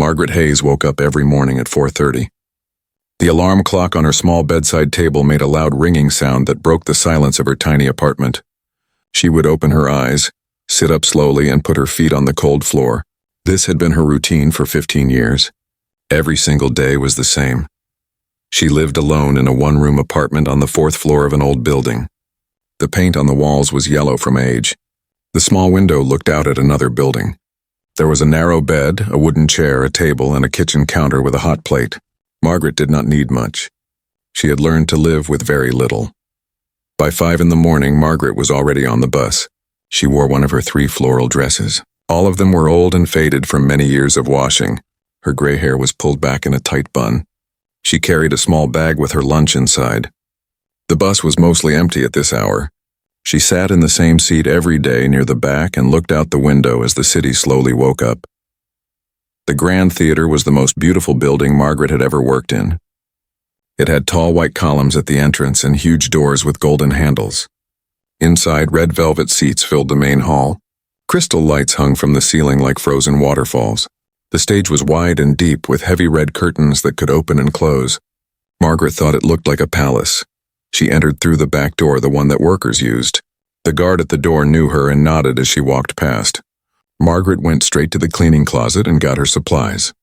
Margaret Hayes woke up every morning at 4:30. The alarm clock on her small bedside table made a loud ringing sound that broke the silence of her tiny apartment. She would open her eyes, sit up slowly, and put her feet on the cold floor. This had been her routine for 15 years. Every single day was the same. She lived alone in a one-room apartment on the 4th floor of an old building. The paint on the walls was yellow from age. The small window looked out at another building. There was a narrow bed, a wooden chair, a table, and a kitchen counter with a hot plate. Margaret did not need much. She had learned to live with very little. By 5 in the morning, Margaret was already on the bus. She wore one of her 3 floral dresses. All of them were old and faded from many years of washing. Her gray hair was pulled back in a tight bun. She carried a small bag with her lunch inside. The bus was mostly empty at this hour. She sat in the same seat every day near the back and looked out the window as the city slowly woke up. The Grand Theater was the most beautiful building Margaret had ever worked in. It had tall white columns at the entrance and huge doors with golden handles. Inside, red velvet seats filled the main hall. Crystal lights hung from the ceiling like frozen waterfalls. The stage was wide and deep with heavy red curtains that could open and close. Margaret thought it looked like a palace. She entered through the back door, the one that workers used. The guard at the door knew her and nodded as she walked past. Margaret went straight to the cleaning closet and got her supplies.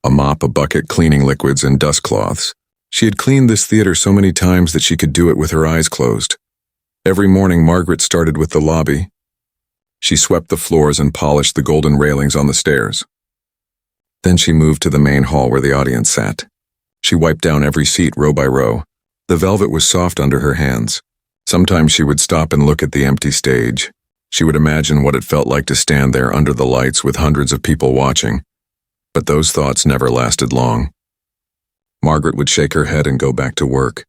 A mop, a bucket, cleaning liquids, and dust cloths. She had cleaned this theater so many times that she could do it with her eyes closed. Every morning, Margaret started with the lobby. She swept the floors and polished the golden railings on the stairs. Then she moved to the main hall where the audience sat. She wiped down every seat row by row. The velvet was soft under her hands. Sometimes she would stop and look at the empty stage. She would imagine what it felt like to stand there under the lights with hundreds of people watching. But those thoughts never lasted long. Margaret would shake her head and go back to work.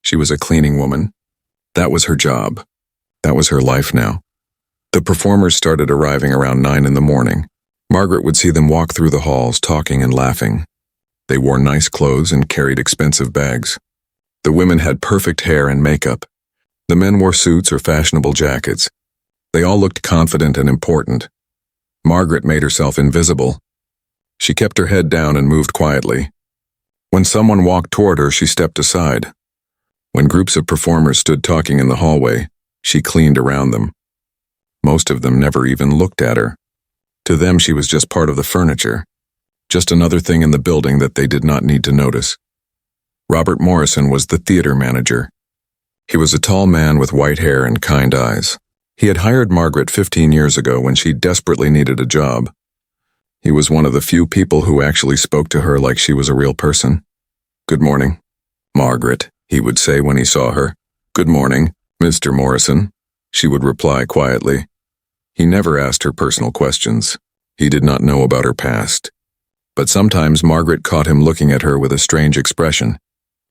She was a cleaning woman. That was her job. That was her life now. The performers started arriving around 9 in the morning. Margaret would see them walk through the halls, talking and laughing. They wore nice clothes and carried expensive bags. The women had perfect hair and makeup. The men wore suits or fashionable jackets. They all looked confident and important. Margaret made herself invisible. She kept her head down and moved quietly. When someone walked toward her, she stepped aside. When groups of performers stood talking in the hallway, she cleaned around them. Most of them never even looked at her. To them, she was just part of the furniture, just another thing in the building that they did not need to notice. Robert Morrison was the theater manager. He was a tall man with white hair and kind eyes. He had hired Margaret 15 years ago when she desperately needed a job. He was one of the few people who actually spoke to her like she was a real person. "Good morning, Margaret," he would say when he saw her. "Good morning, Mr. Morrison," she would reply quietly. He never asked her personal questions. He did not know about her past. But sometimes Margaret caught him looking at her with a strange expression,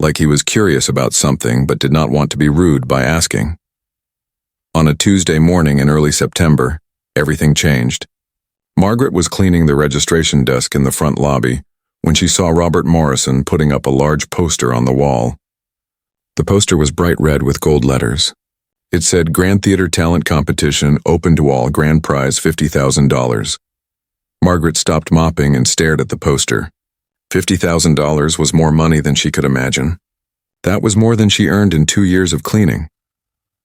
like he was curious about something but did not want to be rude by asking. On a Tuesday morning in early September, everything changed. Margaret was cleaning the registration desk in the front lobby when she saw Robert Morrison putting up a large poster on the wall. The poster was bright red with gold letters. It said, "Grand Theater Talent Competition, open to all, grand prize $50,000. Margaret stopped mopping and stared at the poster. $50,000 was more money than she could imagine. That was more than she earned in 2 years of cleaning.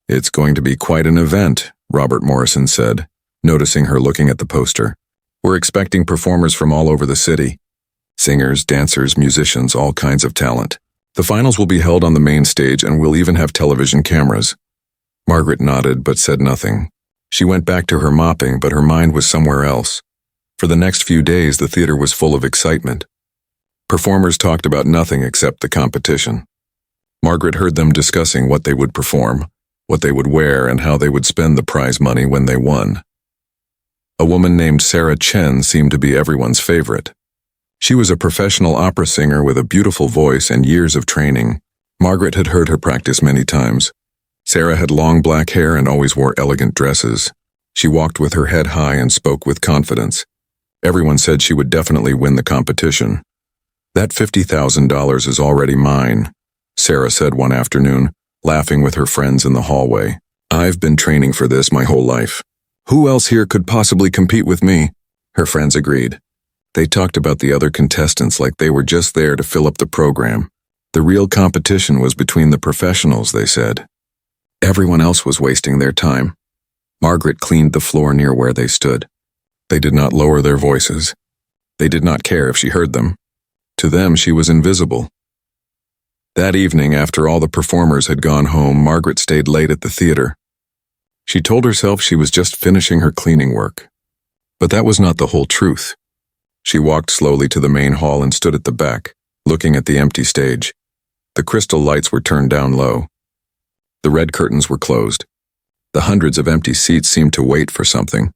"It's going to be quite an event," Robert Morrison said, noticing her looking at the poster. "We're expecting performers from all over the city. Singers, dancers, musicians, all kinds of talent. The finals will be held on the main stage and we'll even have television cameras." Margaret nodded but said nothing. She went back to her mopping, but her mind was somewhere else. For the next few days, the theater was full of excitement. Performers talked about nothing except the competition. Margaret heard them discussing what they would perform, what they would wear, and how they would spend the prize money when they won. A woman named Sarah Chen seemed to be everyone's favorite. She was a professional opera singer with a beautiful voice and years of training. Margaret had heard her practice many times. Sarah had long black hair and always wore elegant dresses. She walked with her head high and spoke with confidence. Everyone said she would definitely win the competition. "That $50,000 is already mine," Sarah said one afternoon, laughing with her friends in the hallway. "I've been training for this my whole life. Who else here could possibly compete with me?" Her friends agreed. They talked about the other contestants like they were just there to fill up the program. The real competition was between the professionals, they said. Everyone else was wasting their time. Margaret cleaned the floor near where they stood. They did not lower their voices. They did not care if she heard them. To them, she was invisible. That evening, after all the performers had gone home, Margaret stayed late at the theater. She told herself she was just finishing her cleaning work. But that was not the whole truth. She walked slowly to the main hall and stood at the back, looking at the empty stage. The crystal lights were turned down low. The red curtains were closed. The hundreds of empty seats seemed to wait for something.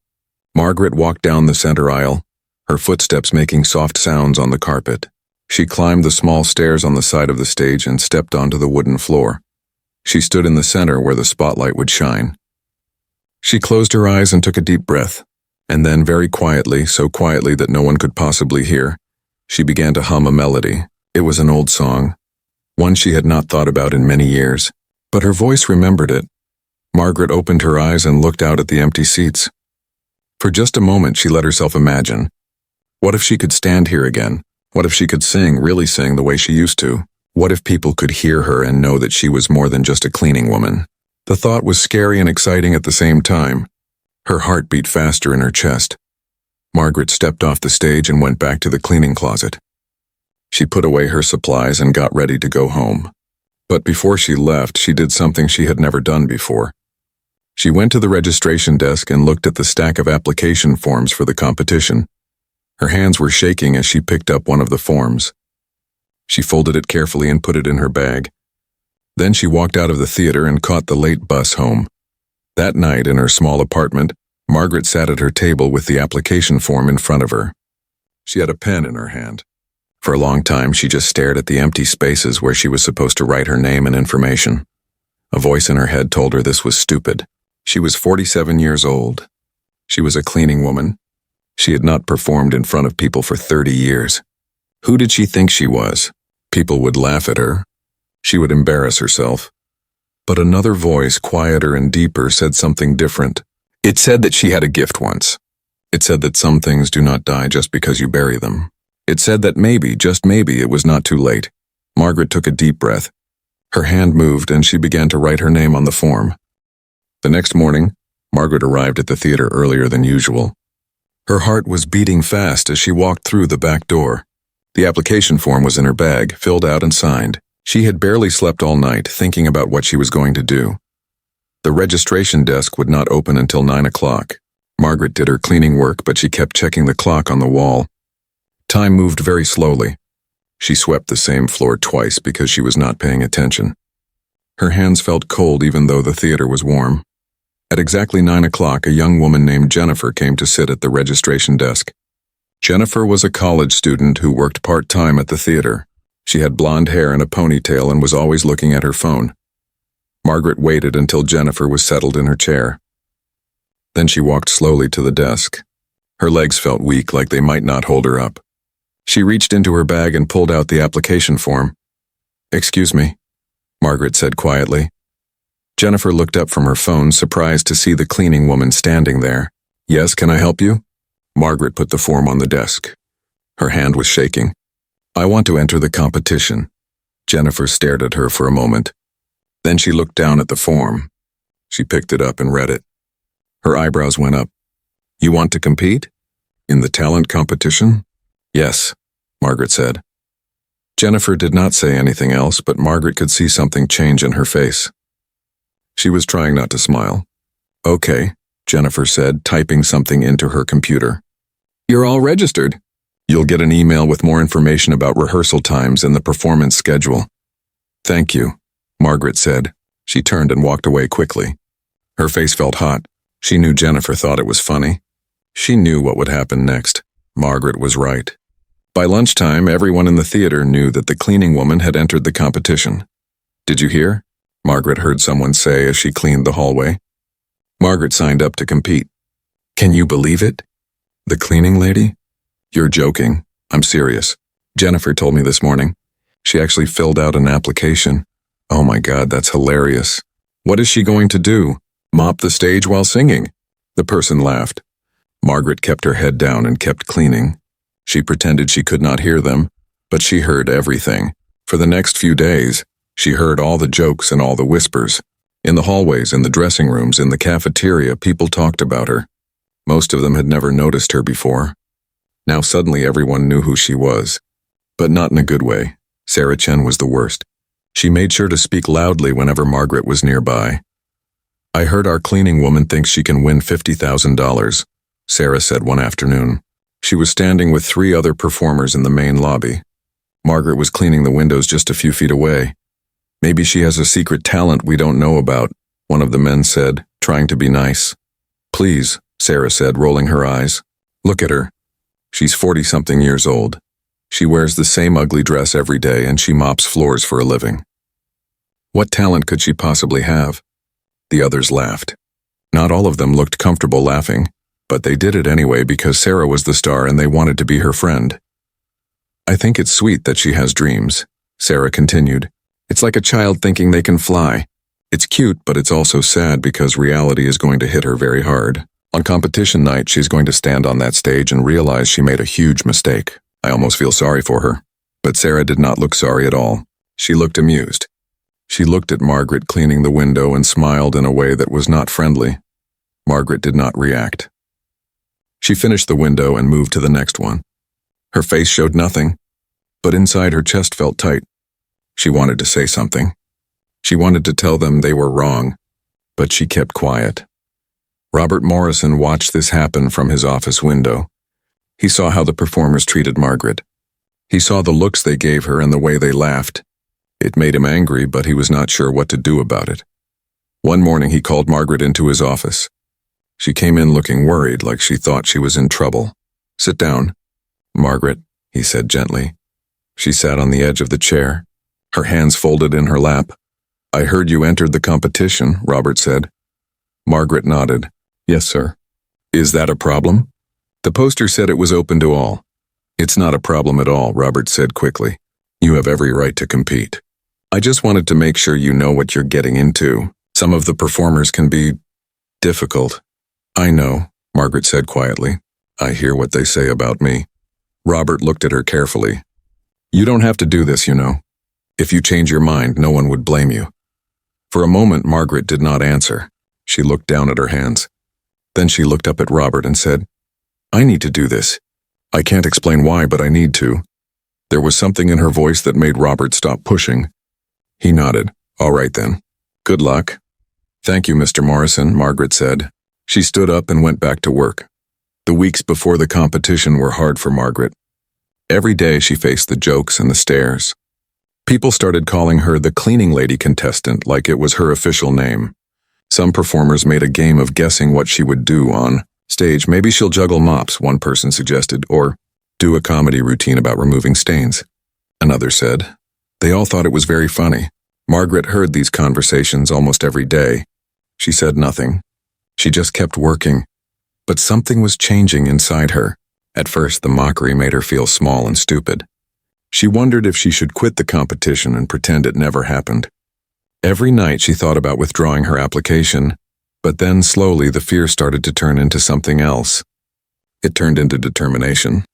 Margaret walked down the center aisle, her footsteps making soft sounds on the carpet. She climbed the small stairs on the side of the stage and stepped onto the wooden floor. She stood in the center where the spotlight would shine. She closed her eyes and took a deep breath, and then very quietly, so quietly that no one could possibly hear, she began to hum a melody. It was an old song, one she had not thought about in many years, but her voice remembered it. Margaret opened her eyes and looked out at the empty seats. For just a moment she let herself imagine. What if she could stand here again? What if she could sing, really sing the way she used to? What if people could hear her and know that she was more than just a cleaning woman? The thought was scary and exciting at the same time. Her heart beat faster in her chest. Margaret stepped off the stage and went back to the cleaning closet. She put away her supplies and got ready to go home. But before she left, she did something she had never done before. She went to the registration desk and looked at the stack of application forms for the competition. Her hands were shaking as she picked up one of the forms. She folded it carefully and put it in her bag. Then she walked out of the theater and caught the late bus home. That night, in her small apartment, Margaret sat at her table with the application form in front of her. She had a pen in her hand. For a long time, she just stared at the empty spaces where she was supposed to write her name and information. A voice in her head told her this was stupid. She was 47 years old. She was a cleaning woman. She had not performed in front of people for 30 years. Who did she think she was? People would laugh at her. She would embarrass herself. But another voice, quieter and deeper, said something different. It said that she had a gift once. It said that some things do not die just because you bury them. It said that maybe, just maybe, it was not too late. Margaret took a deep breath. Her hand moved and she began to write her name on the form. The next morning, Margaret arrived at the theater earlier than usual. Her heart was beating fast as she walked through the back door. The application form was in her bag, filled out and signed. She had barely slept all night, thinking about what she was going to do. The registration desk would not open until 9 o'clock. Margaret did her cleaning work, but she kept checking the clock on the wall. Time moved very slowly. She swept the same floor twice because she was not paying attention. Her hands felt cold even though the theater was warm. At exactly 9 o'clock, a young woman named Jennifer came to sit at the registration desk. Jennifer was a college student who worked part-time at the theater. She had blonde hair and a ponytail and was always looking at her phone. Margaret waited until Jennifer was settled in her chair. Then she walked slowly to the desk. Her legs felt weak, like they might not hold her up. She reached into her bag and pulled out the application form. "Excuse me," Margaret said quietly. Jennifer looked up from her phone, surprised to see the cleaning woman standing there. "Yes, can I help you?" Margaret put the form on the desk. Her hand was shaking. "I want to enter the competition." Jennifer stared at her for a moment. Then she looked down at the form. She picked it up and read it. Her eyebrows went up. "You want to compete? In the talent competition?" "Yes," Margaret said. Jennifer did not say anything else, but Margaret could see something change in her face. She was trying not to smile. "Okay," Jennifer said, typing something into her computer. "You're all registered. You'll get an email with more information about rehearsal times and the performance schedule." "Thank you," Margaret said. She turned and walked away quickly. Her face felt hot. She knew Jennifer thought it was funny. She knew what would happen next. Margaret was right. By lunchtime, everyone in the theater knew that the cleaning woman had entered the competition. "Did you hear?" Margaret heard someone say as she cleaned the hallway. Margaret signed up to compete. "Can you believe it? The cleaning lady?" "You're joking. I'm serious. Jennifer told me this morning. She actually filled out an application. Oh my God, that's hilarious. What is she going to do? Mop the stage while singing?" The person laughed. Margaret kept her head down and kept cleaning. She pretended she could not hear them, but she heard everything. For the next few days, she heard all the jokes and all the whispers. In the hallways, in the dressing rooms, in the cafeteria, people talked about her. Most of them had never noticed her before. Now suddenly everyone knew who she was. But not in a good way. Sarah Chen was the worst. She made sure to speak loudly whenever Margaret was nearby. "I heard our cleaning woman thinks she can win $50,000, Sarah said one afternoon. She was standing with 3 other performers in the main lobby. Margaret was cleaning the windows just a few feet away. "Maybe she has a secret talent we don't know about," one of the men said, trying to be nice. "Please," Sarah said, rolling her eyes. "Look at her. She's 40-something years old. She wears the same ugly dress every day and she mops floors for a living. What talent could she possibly have?" The others laughed. Not all of them looked comfortable laughing, but they did it anyway because Sarah was the star and they wanted to be her friend. "I think it's sweet that she has dreams," Sarah continued. "It's like a child thinking they can fly. It's cute, but it's also sad because reality is going to hit her very hard. On competition night, she's going to stand on that stage and realize she made a huge mistake. I almost feel sorry for her." But Sarah did not look sorry at all. She looked amused. She looked at Margaret cleaning the window and smiled in a way that was not friendly. Margaret did not react. She finished the window and moved to the next one. Her face showed nothing, but inside her chest felt tight. She wanted to say something. She wanted to tell them they were wrong, but she kept quiet. Robert Morrison watched this happen from his office window. He saw how the performers treated Margaret. He saw the looks they gave her and the way they laughed. It made him angry, but he was not sure what to do about it. One morning he called Margaret into his office. She came in looking worried, like she thought she was in trouble. "Sit down, Margaret," he said gently. She sat on the edge of the chair, her hands folded in her lap. "I heard you entered the competition," Robert said. Margaret nodded. "Yes, sir." "Is that a problem?" "The poster said it was open to all." "It's not a problem at all," Robert said quickly. "You have every right to compete. I just wanted to make sure you know what you're getting into. Some of the performers can be difficult." "I know," Margaret said quietly. "I hear what they say about me." Robert looked at her carefully. "You don't have to do this, you know. If you change your mind, no one would blame you." For a moment, Margaret did not answer. She looked down at her hands. Then she looked up at Robert and said, "I need to do this. I can't explain why, but I need to." There was something in her voice that made Robert stop pushing. He nodded. "All right then. Good luck." "Thank you, Mr. Morrison," Margaret said. She stood up and went back to work. The weeks before the competition were hard for Margaret. Every day she faced the jokes and the stares. People started calling her the cleaning lady contestant like it was her official name. Some performers made a game of guessing what she would do on stage. "Maybe she'll juggle mops," one person suggested, or "do a comedy routine about removing stains," another said. They all thought it was very funny. Margaret heard these conversations almost every day. She said nothing. She just kept working. But something was changing inside her. At first, the mockery made her feel small and stupid. She wondered if she should quit the competition and pretend it never happened. Every night she thought about withdrawing her application, but then slowly the fear started to turn into something else. It turned into determination.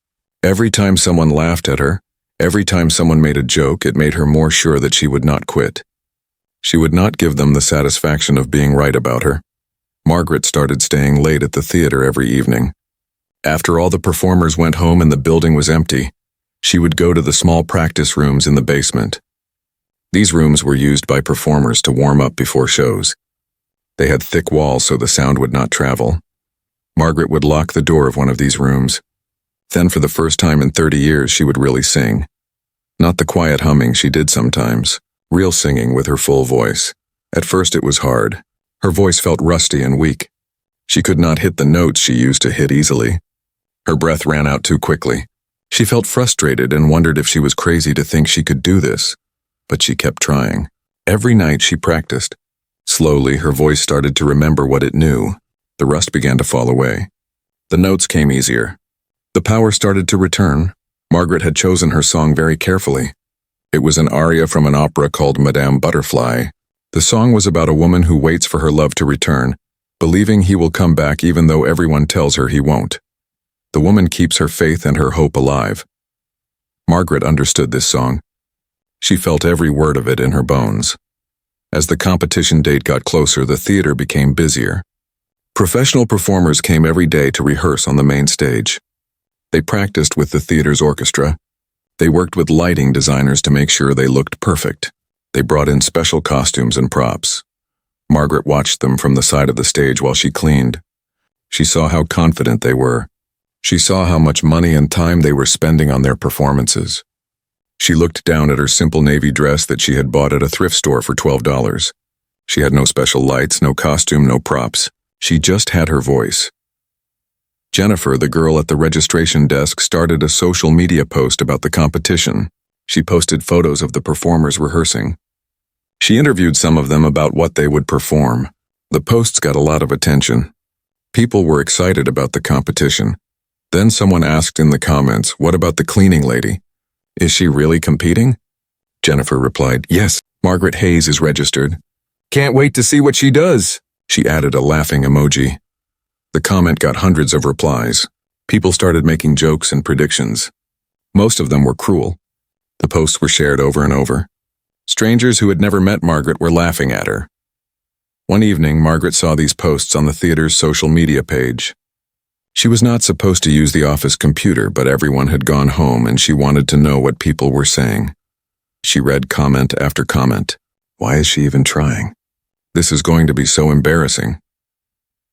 Every time someone laughed at her, every time someone made a joke, it made her more sure that she would not quit. She would not give them the satisfaction of being right about her. Margaret started staying late at the theater every evening. After all the performers went home and the building was empty, she would go to the small practice rooms in the basement. These rooms were used by performers to warm up before shows. They had thick walls so the sound would not travel. Margaret would lock the door of one of these rooms. Then for the first time in 30 years she would really sing. Not the quiet humming she did sometimes, real singing with her full voice. At first it was hard. Her voice felt rusty and weak. She could not hit the notes she used to hit easily. Her breath ran out too quickly. She felt frustrated and wondered if she was crazy to think she could do this. But she kept trying. Every night she practiced. Slowly, her voice started to remember what it knew. The rust began to fall away. The notes came easier. The power started to return. Margaret had chosen her song very carefully. It was an aria from an opera called Madame Butterfly. The song was about a woman who waits for her love to return, believing he will come back even though everyone tells her he won't. The woman keeps her faith and her hope alive. Margaret understood this song. She felt every word of it in her bones. As the competition date got closer, the theater became busier. Professional performers came every day to rehearse on the main stage. They practiced with the theater's orchestra. They worked with lighting designers to make sure they looked perfect. They brought in special costumes and props. Margaret watched them from the side of the stage while she cleaned. She saw how confident they were. She saw how much money and time they were spending on their performances. She looked down at her simple navy dress that she had bought at a thrift store for $12. She had no special lights, no costume, no props. She just had her voice. Jennifer, the girl at the registration desk, started a social media post about the competition. She posted photos of the performers rehearsing. She interviewed some of them about what they would perform. The posts got a lot of attention. People were excited about the competition. Then someone asked in the comments, "What about the cleaning lady? Is she really competing?" Jennifer replied, "Yes, Margaret Hayes is registered. Can't wait to see what she does." She added a laughing emoji. The comment got hundreds of replies. People started making jokes and predictions. Most of them were cruel. The posts were shared over and over. Strangers who had never met Margaret were laughing at her. One evening, Margaret saw these posts on the theater's social media page. She was not supposed to use the office computer, but everyone had gone home and she wanted to know what people were saying. She read comment after comment. Why is she even trying? This is going to be so embarrassing.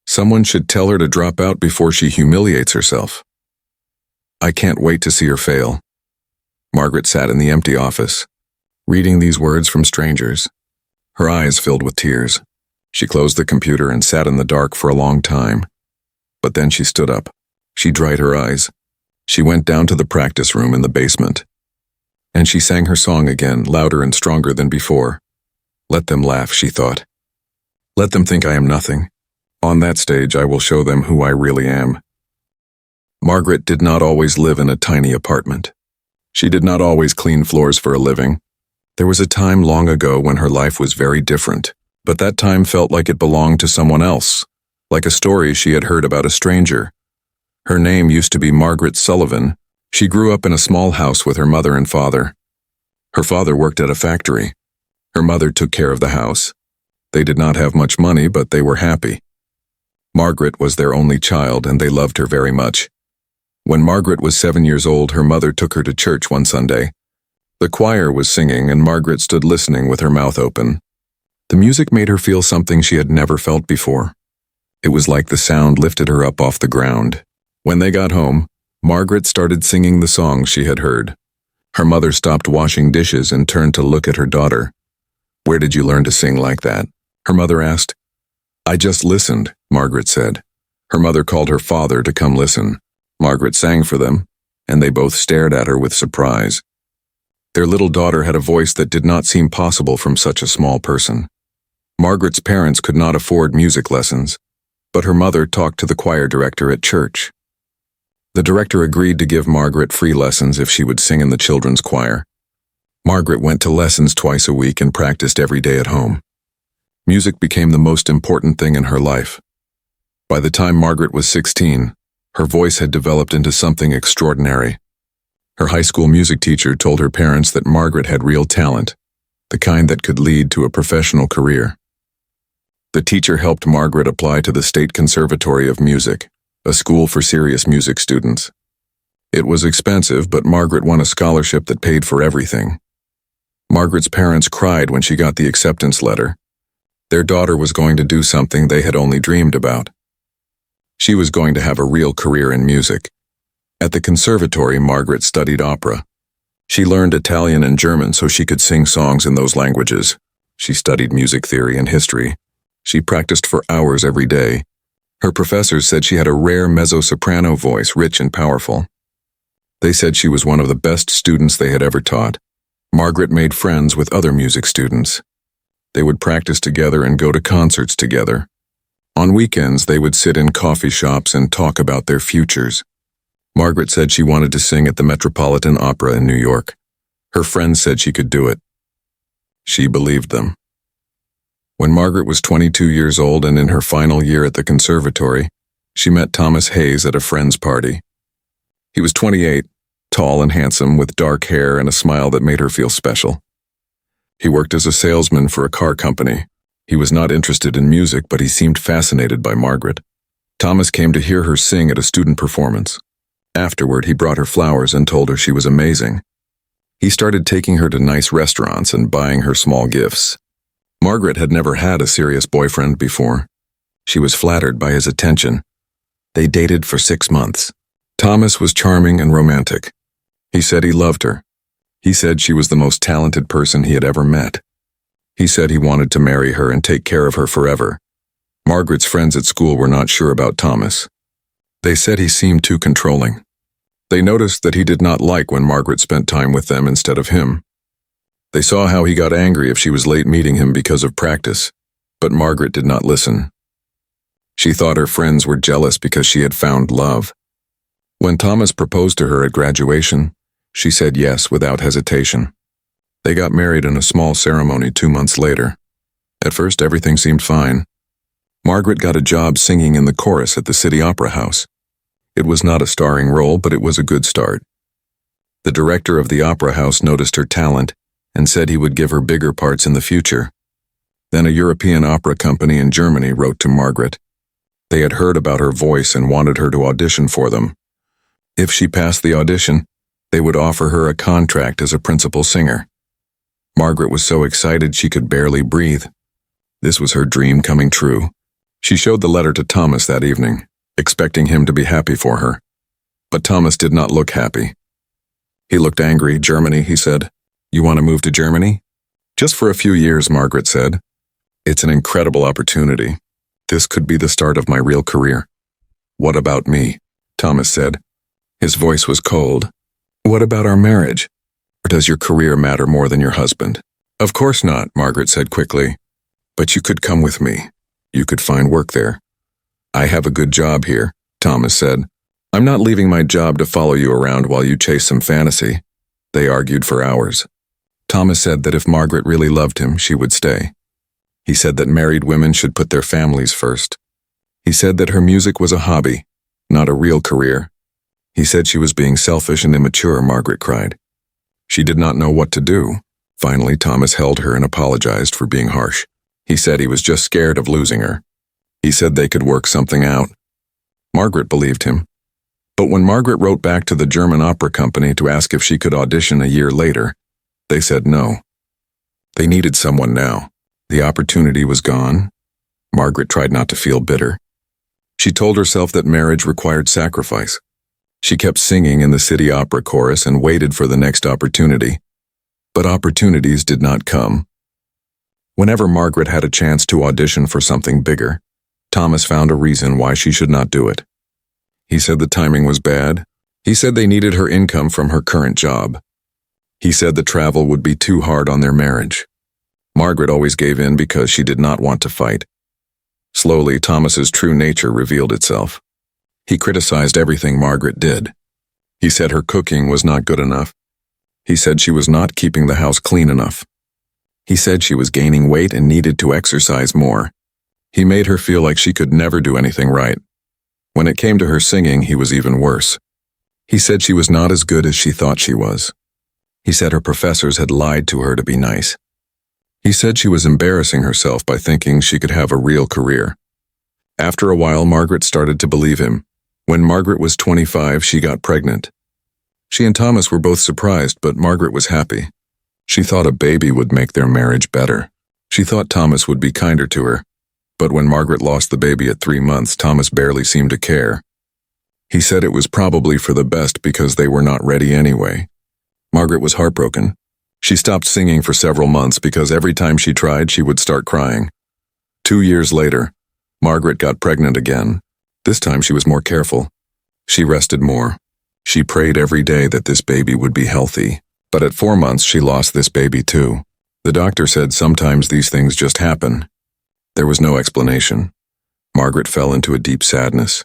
Someone should tell her to drop out before she humiliates herself. I can't wait to see her fail. Margaret sat in the empty office, reading these words from strangers. Her eyes filled with tears. She closed the computer and sat in the dark for a long time. But then she stood up. She dried her eyes. She went down to the practice room in the basement. And she sang her song again, louder and stronger than before. Let them laugh, she thought. Let them think I am nothing. On that stage, I will show them who I really am. Margaret did not always live in a tiny apartment. She did not always clean floors for a living. There was a time long ago when her life was very different, but that time felt like it belonged to someone else, like a story she had heard about a stranger. Her name used to be Margaret Sullivan. She grew up in a small house with her mother and father. Her father worked at a factory. Her mother took care of the house. They did not have much money, but they were happy. Margaret was their only child, and they loved her very much. When Margaret was 7 years old, her mother took her to church one Sunday. The choir was singing, and Margaret stood listening with her mouth open. The music made her feel something she had never felt before. It was like the sound lifted her up off the ground. When they got home, Margaret started singing the songs she had heard. Her mother stopped washing dishes and turned to look at her daughter. "Where did you learn to sing like that?" her mother asked. "I just listened," Margaret said. Her mother called her father to come listen. Margaret sang for them, and they both stared at her with surprise. Their little daughter had a voice that did not seem possible from such a small person. Margaret's parents could not afford music lessons, but her mother talked to the choir director at church. The director agreed to give Margaret free lessons if she would sing in the children's choir. Margaret went to lessons twice a week and practiced every day at home. Music became the most important thing in her life. By the time Margaret was 16, her voice had developed into something extraordinary. Her high school music teacher told her parents that Margaret had real talent, the kind that could lead to a professional career. The teacher helped Margaret apply to the State Conservatory of Music, a school for serious music students. It was expensive, but Margaret won a scholarship that paid for everything. Margaret's parents cried when she got the acceptance letter. Their daughter was going to do something they had only dreamed about. She was going to have a real career in music. At the conservatory, Margaret studied opera. She learned Italian and German so she could sing songs in those languages. She studied music theory and history. She practiced for hours every day. Her professors said she had a rare mezzo-soprano voice, rich and powerful. They said she was one of the best students they had ever taught. Margaret made friends with other music students. They would practice together and go to concerts together. On weekends, they would sit in coffee shops and talk about their futures. Margaret said she wanted to sing at the Metropolitan Opera in New York. Her friends said she could do it. She believed them. When Margaret was 22 years old and in her final year at the conservatory, she met Thomas Hayes at a friend's party. He was 28, tall and handsome, with dark hair and a smile that made her feel special. He worked as a salesman for a car company. He was not interested in music, but he seemed fascinated by Margaret. Thomas came to hear her sing at a student performance. Afterward, he brought her flowers and told her she was amazing. He started taking her to nice restaurants and buying her small gifts. Margaret had never had a serious boyfriend before. She was flattered by his attention. They dated for 6 months. Thomas was charming and romantic. He said he loved her. He said she was the most talented person he had ever met. He said he wanted to marry her and take care of her forever. Margaret's friends at school were not sure about Thomas. They said he seemed too controlling. They noticed that he did not like when Margaret spent time with them instead of him. They saw how he got angry if she was late meeting him because of practice, but Margaret did not listen. She thought her friends were jealous because she had found love. When Thomas proposed to her at graduation, she said yes without hesitation. They got married in a small ceremony 2 months later. At first, everything seemed fine. Margaret got a job singing in the chorus at the City Opera House. It was not a starring role, but it was a good start. The director of the opera house noticed her talent and said he would give her bigger parts in the future. Then a European opera company in Germany wrote to Margaret. They had heard about her voice and wanted her to audition for them. If she passed the audition, they would offer her a contract as a principal singer. Margaret was so excited she could barely breathe. This was her dream coming true. She showed the letter to Thomas that evening, expecting him to be happy for her. But Thomas did not look happy. He looked angry. "Germany," he said. "You want to move to Germany?" "Just for a few years," Margaret said. "It's an incredible opportunity. This could be the start of my real career." "What about me?" Thomas said. His voice was cold. "What about our marriage? Or does your career matter more than your husband?" "Of course not," Margaret said quickly. "But you could come with me. You could find work there." "I have a good job here," Thomas said. "I'm not leaving my job to follow you around while you chase some fantasy." They argued for hours. Thomas said that if Margaret really loved him, she would stay. He said that married women should put their families first. He said that her music was a hobby, not a real career. He said she was being selfish and immature, Margaret cried. She did not know what to do. Finally, Thomas held her and apologized for being harsh. He said he was just scared of losing her. He said they could work something out. Margaret believed him. But when Margaret wrote back to the German opera company to ask if she could audition a year later, they said no. They needed someone now. The opportunity was gone. Margaret tried not to feel bitter. She told herself that marriage required sacrifice. She kept singing in the city opera chorus and waited for the next opportunity. But opportunities did not come. Whenever Margaret had a chance to audition for something bigger, Thomas found a reason why she should not do it. He said the timing was bad. He said they needed her income from her current job. He said the travel would be too hard on their marriage. Margaret always gave in because she did not want to fight. Slowly, Thomas's true nature revealed itself. He criticized everything Margaret did. He said her cooking was not good enough. He said she was not keeping the house clean enough. He said she was gaining weight and needed to exercise more. He made her feel like she could never do anything right. When it came to her singing, he was even worse. He said she was not as good as she thought she was. He said her professors had lied to her to be nice. He said she was embarrassing herself by thinking she could have a real career. After a while, Margaret started to believe him. When Margaret was 25, she got pregnant. She and Thomas were both surprised, but Margaret was happy. She thought a baby would make their marriage better. She thought Thomas would be kinder to her. But when Margaret lost the baby at 3 months, Thomas barely seemed to care. He said it was probably for the best because they were not ready anyway. Margaret was heartbroken. She stopped singing for several months because every time she tried, she would start crying. 2 years later, Margaret got pregnant again. This time she was more careful. She rested more. She prayed every day that this baby would be healthy. But at 4 months, she lost this baby too. The doctor said sometimes these things just happen. There was no explanation. Margaret fell into a deep sadness.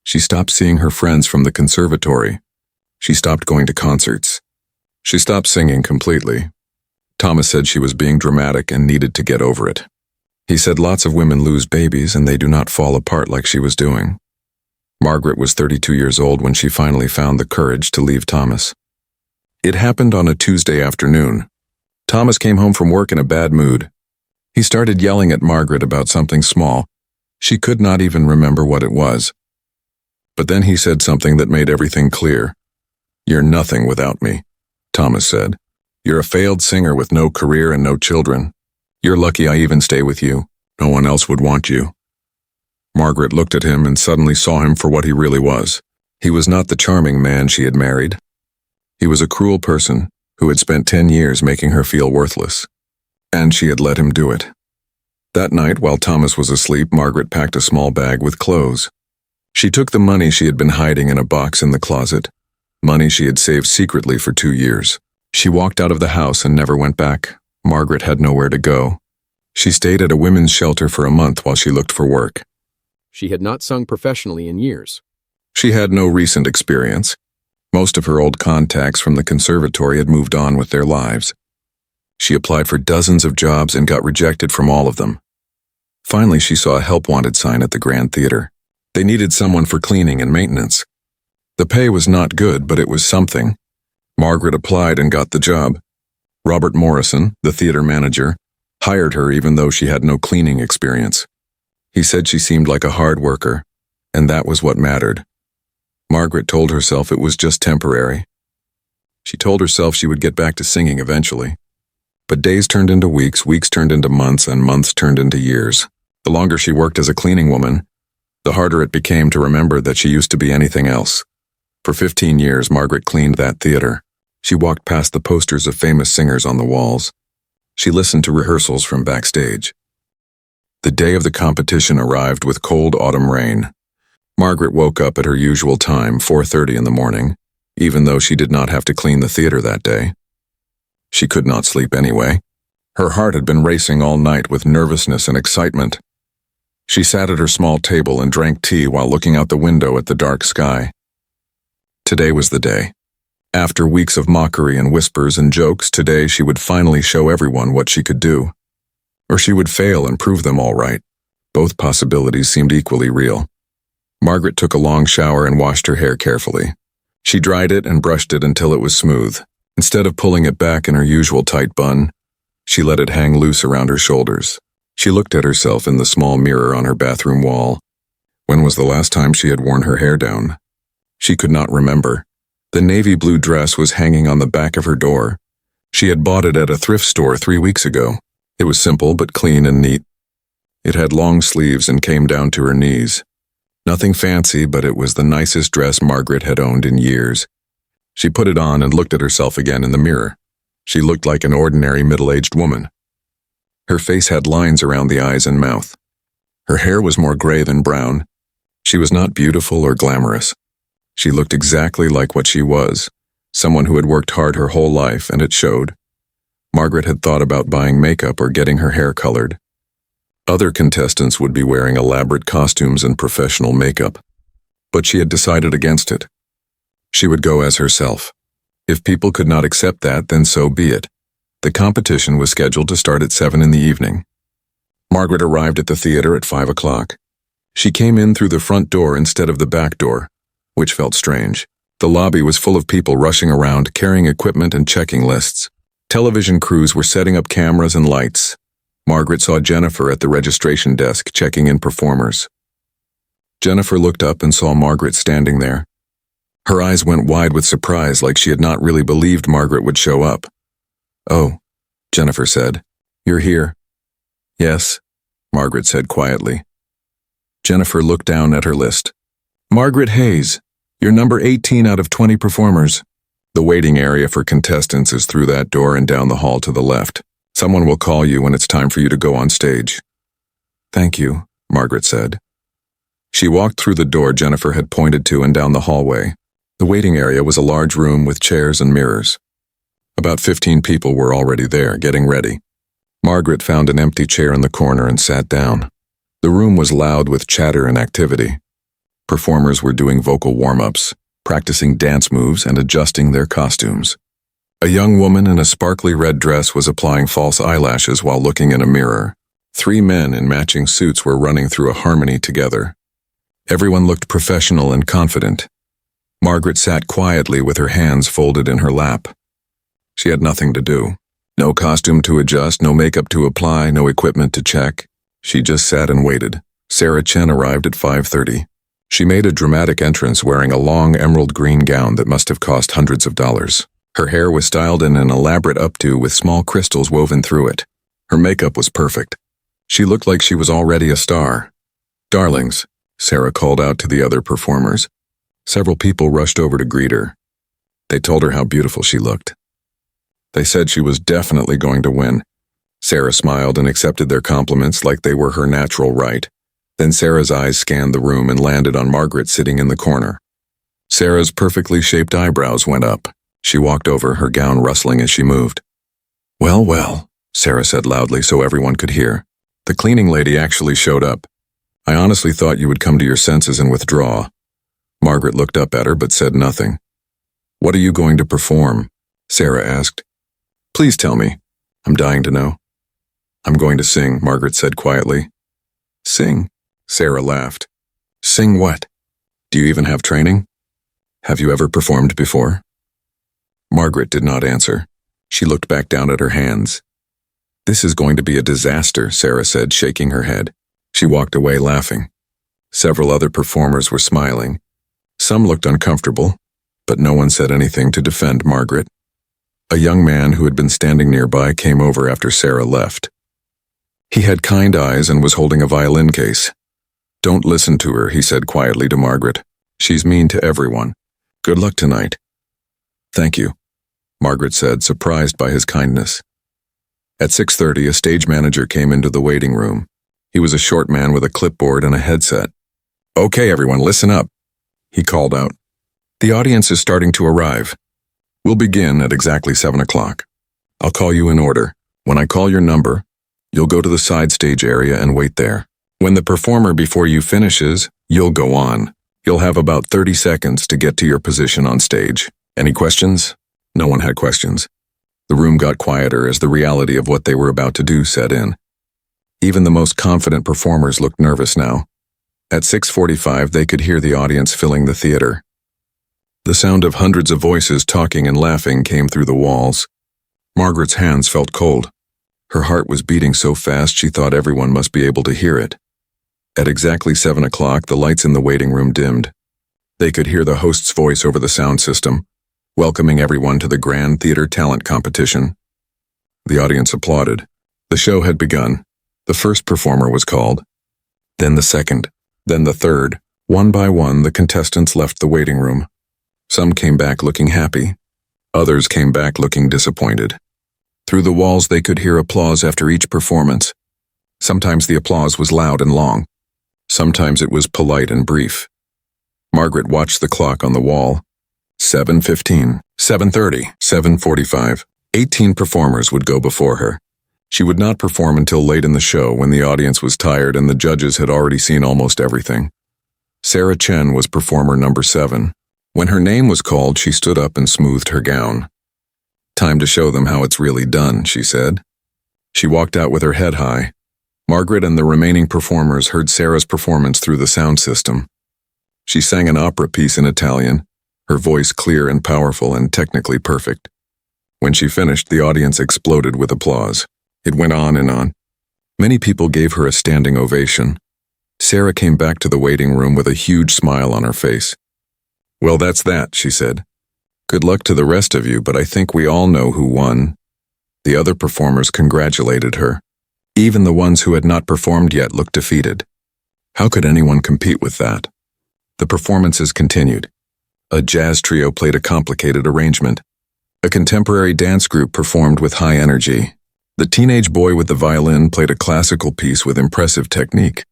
She stopped seeing her friends from the conservatory. She stopped going to concerts. She stopped singing completely. Thomas said she was being dramatic and needed to get over it. He said lots of women lose babies and they do not fall apart like she was doing. Margaret was 32 years old when she finally found the courage to leave Thomas. It happened on a Tuesday afternoon. Thomas came home from work in a bad mood. He started yelling at Margaret about something small. She could not even remember what it was. But then he said something that made everything clear. "You're nothing without me," Thomas said. "You're a failed singer with no career and no children. You're lucky I even stay with you. No one else would want you." Margaret looked at him and suddenly saw him for what he really was. He was not the charming man she had married. He was a cruel person who had spent 10 years making her feel worthless. And she had let him do it. That night, while Thomas was asleep, Margaret packed a small bag with clothes. She took the money she had been hiding in a box in the closet, money she had saved secretly for 2 years. She walked out of the house and never went back. Margaret had nowhere to go. She stayed at a women's shelter for a month while she looked for work. She had not sung professionally in years. She had no recent experience. Most of her old contacts from the conservatory had moved on with their lives. She applied for dozens of jobs and got rejected from all of them. Finally, she saw a help wanted sign at the Grand Theater. They needed someone for cleaning and maintenance. The pay was not good, but it was something. Margaret applied and got the job. Robert Morrison, the theater manager, hired her even though she had no cleaning experience. He said she seemed like a hard worker, and that was what mattered. Margaret told herself it was just temporary. She told herself she would get back to singing eventually. But days turned into weeks, weeks turned into months, and months turned into years. The longer she worked as a cleaning woman, the harder it became to remember that she used to be anything else. For 15 years, Margaret cleaned that theater. She walked past the posters of famous singers on the walls. She listened to rehearsals from backstage. The day of the competition arrived with cold autumn rain. Margaret woke up at her usual time, 4:30 in the morning, even though she did not have to clean the theater that day. She could not sleep anyway. Her heart had been racing all night with nervousness and excitement. She sat at her small table and drank tea while looking out the window at the dark sky. Today was the day. After weeks of mockery and whispers and jokes, today she would finally show everyone what she could do. Or she would fail and prove them all right. Both possibilities seemed equally real. Margaret took a long shower and washed her hair carefully. She dried it and brushed it until it was smooth. Instead of pulling it back in her usual tight bun, she let it hang loose around her shoulders. She looked at herself in the small mirror on her bathroom wall. When was the last time she had worn her hair down? She could not remember. The navy blue dress was hanging on the back of her door. She had bought it at a thrift store 3 weeks ago. It was simple but clean and neat. It had long sleeves and came down to her knees. Nothing fancy, but it was the nicest dress Margaret had owned in years. She put it on and looked at herself again in the mirror. She looked like an ordinary middle-aged woman. Her face had lines around the eyes and mouth. Her hair was more gray than brown. She was not beautiful or glamorous. She looked exactly like what she was, someone who had worked hard her whole life, and it showed. Margaret had thought about buying makeup or getting her hair colored. Other contestants would be wearing elaborate costumes and professional makeup, but she had decided against it. She would go as herself. If people could not accept that, then so be it. The competition was scheduled to start at 7 in the evening. Margaret arrived at the theater at 5 o'clock. She came in through the front door instead of the back door, which felt strange. The lobby was full of people rushing around, carrying equipment and checking lists. Television crews were setting up cameras and lights. Margaret saw Jennifer at the registration desk checking in performers. Jennifer looked up and saw Margaret standing there. Her eyes went wide with surprise, like she had not really believed Margaret would show up. "Oh," Jennifer said. "You're here." "Yes," Margaret said quietly. Jennifer looked down at her list. "Margaret Hayes, you're number 18 out of 20 performers. The waiting area for contestants is through that door and down the hall to the left. Someone will call you when it's time for you to go on stage." "Thank you," Margaret said. She walked through the door Jennifer had pointed to and down the hallway. The waiting area was a large room with chairs and mirrors. About 15 people were already there, getting ready. Margaret found an empty chair in the corner and sat down. The room was loud with chatter and activity. Performers were doing vocal warm-ups, practicing dance moves and adjusting their costumes. A young woman in a sparkly red dress was applying false eyelashes while looking in a mirror. 3 men in matching suits were running through a harmony together. Everyone looked professional and confident. Margaret sat quietly with her hands folded in her lap. She had nothing to do. No costume to adjust, no makeup to apply, no equipment to check. She just sat and waited. Sarah Chen arrived at 5:30. She made a dramatic entrance wearing a long emerald green gown that must have cost hundreds of dollars. Her hair was styled in an elaborate updo with small crystals woven through it. Her makeup was perfect. She looked like she was already a star. "Darlings," Sarah called out to the other performers. Several people rushed over to greet her. They told her how beautiful she looked. They said she was definitely going to win. Sarah smiled and accepted their compliments like they were her natural right. Then Sarah's eyes scanned the room and landed on Margaret sitting in the corner. Sarah's perfectly shaped eyebrows went up. She walked over, her gown rustling as she moved. "Well, well," Sarah said loudly so everyone could hear. "The cleaning lady actually showed up. I honestly thought you would come to your senses and withdraw." Margaret looked up at her but said nothing. "What are you going to perform?" Sarah asked. "Please tell me. I'm dying to know." "I'm going to sing," Margaret said quietly. "Sing?" Sarah laughed. "Sing what? Do you even have training? Have you ever performed before?" Margaret did not answer. She looked back down at her hands. "This is going to be a disaster," Sarah said, shaking her head. She walked away laughing. Several other performers were smiling. Some looked uncomfortable, but no one said anything to defend Margaret. A young man who had been standing nearby came over after Sarah left. He had kind eyes and was holding a violin case. "Don't listen to her," he said quietly to Margaret. "She's mean to everyone. Good luck tonight." "Thank you," Margaret said, surprised by his kindness. At 6:30, a stage manager came into the waiting room. He was a short man with a clipboard and a headset. "Okay, everyone, listen up," he called out. "The audience is starting to arrive. We'll begin at exactly 7 o'clock. I'll call you in order. When I call your number, you'll go to the side stage area and wait there. When the performer before you finishes, you'll go on. You'll have about 30 seconds to get to your position on stage. Any questions?" No one had questions. The room got quieter as the reality of what they were about to do set in. Even the most confident performers looked nervous now. At 6:45, they could hear the audience filling the theater. The sound of hundreds of voices talking and laughing came through the walls. Margaret's hands felt cold. Her heart was beating so fast she thought everyone must be able to hear it. At exactly 7 o'clock, the lights in the waiting room dimmed. They could hear the host's voice over the sound system, welcoming everyone to the Grand Theater Talent Competition. The audience applauded. The show had begun. The first performer was called. Then the second. Then the third. One by one, the contestants left the waiting room. Some came back looking happy. Others came back looking disappointed. Through the walls, they could hear applause after each performance. Sometimes the applause was loud and long. Sometimes it was polite and brief. Margaret watched the clock on the wall. 7:15, 7:30, 7:45. 18 performers would go before her. She would not perform until late in the show when the audience was tired and the judges had already seen almost everything. Sarah Chen was performer number 7. When her name was called, she stood up and smoothed her gown. "Time to show them how it's really done," she said. She walked out with her head high. Margaret and the remaining performers heard Sarah's performance through the sound system. She sang an opera piece in Italian, her voice clear and powerful and technically perfect. When she finished, the audience exploded with applause. It went on and on. Many people gave her a standing ovation. Sarah came back to the waiting room with a huge smile on her face. "Well, that's that," she said. "Good luck to the rest of you, but I think we all know who won." The other performers congratulated her. Even the ones who had not performed yet looked defeated. How could anyone compete with that? The performances continued. A jazz trio played a complicated arrangement. A contemporary dance group performed with high energy. The teenage boy with the violin played a classical piece with impressive technique.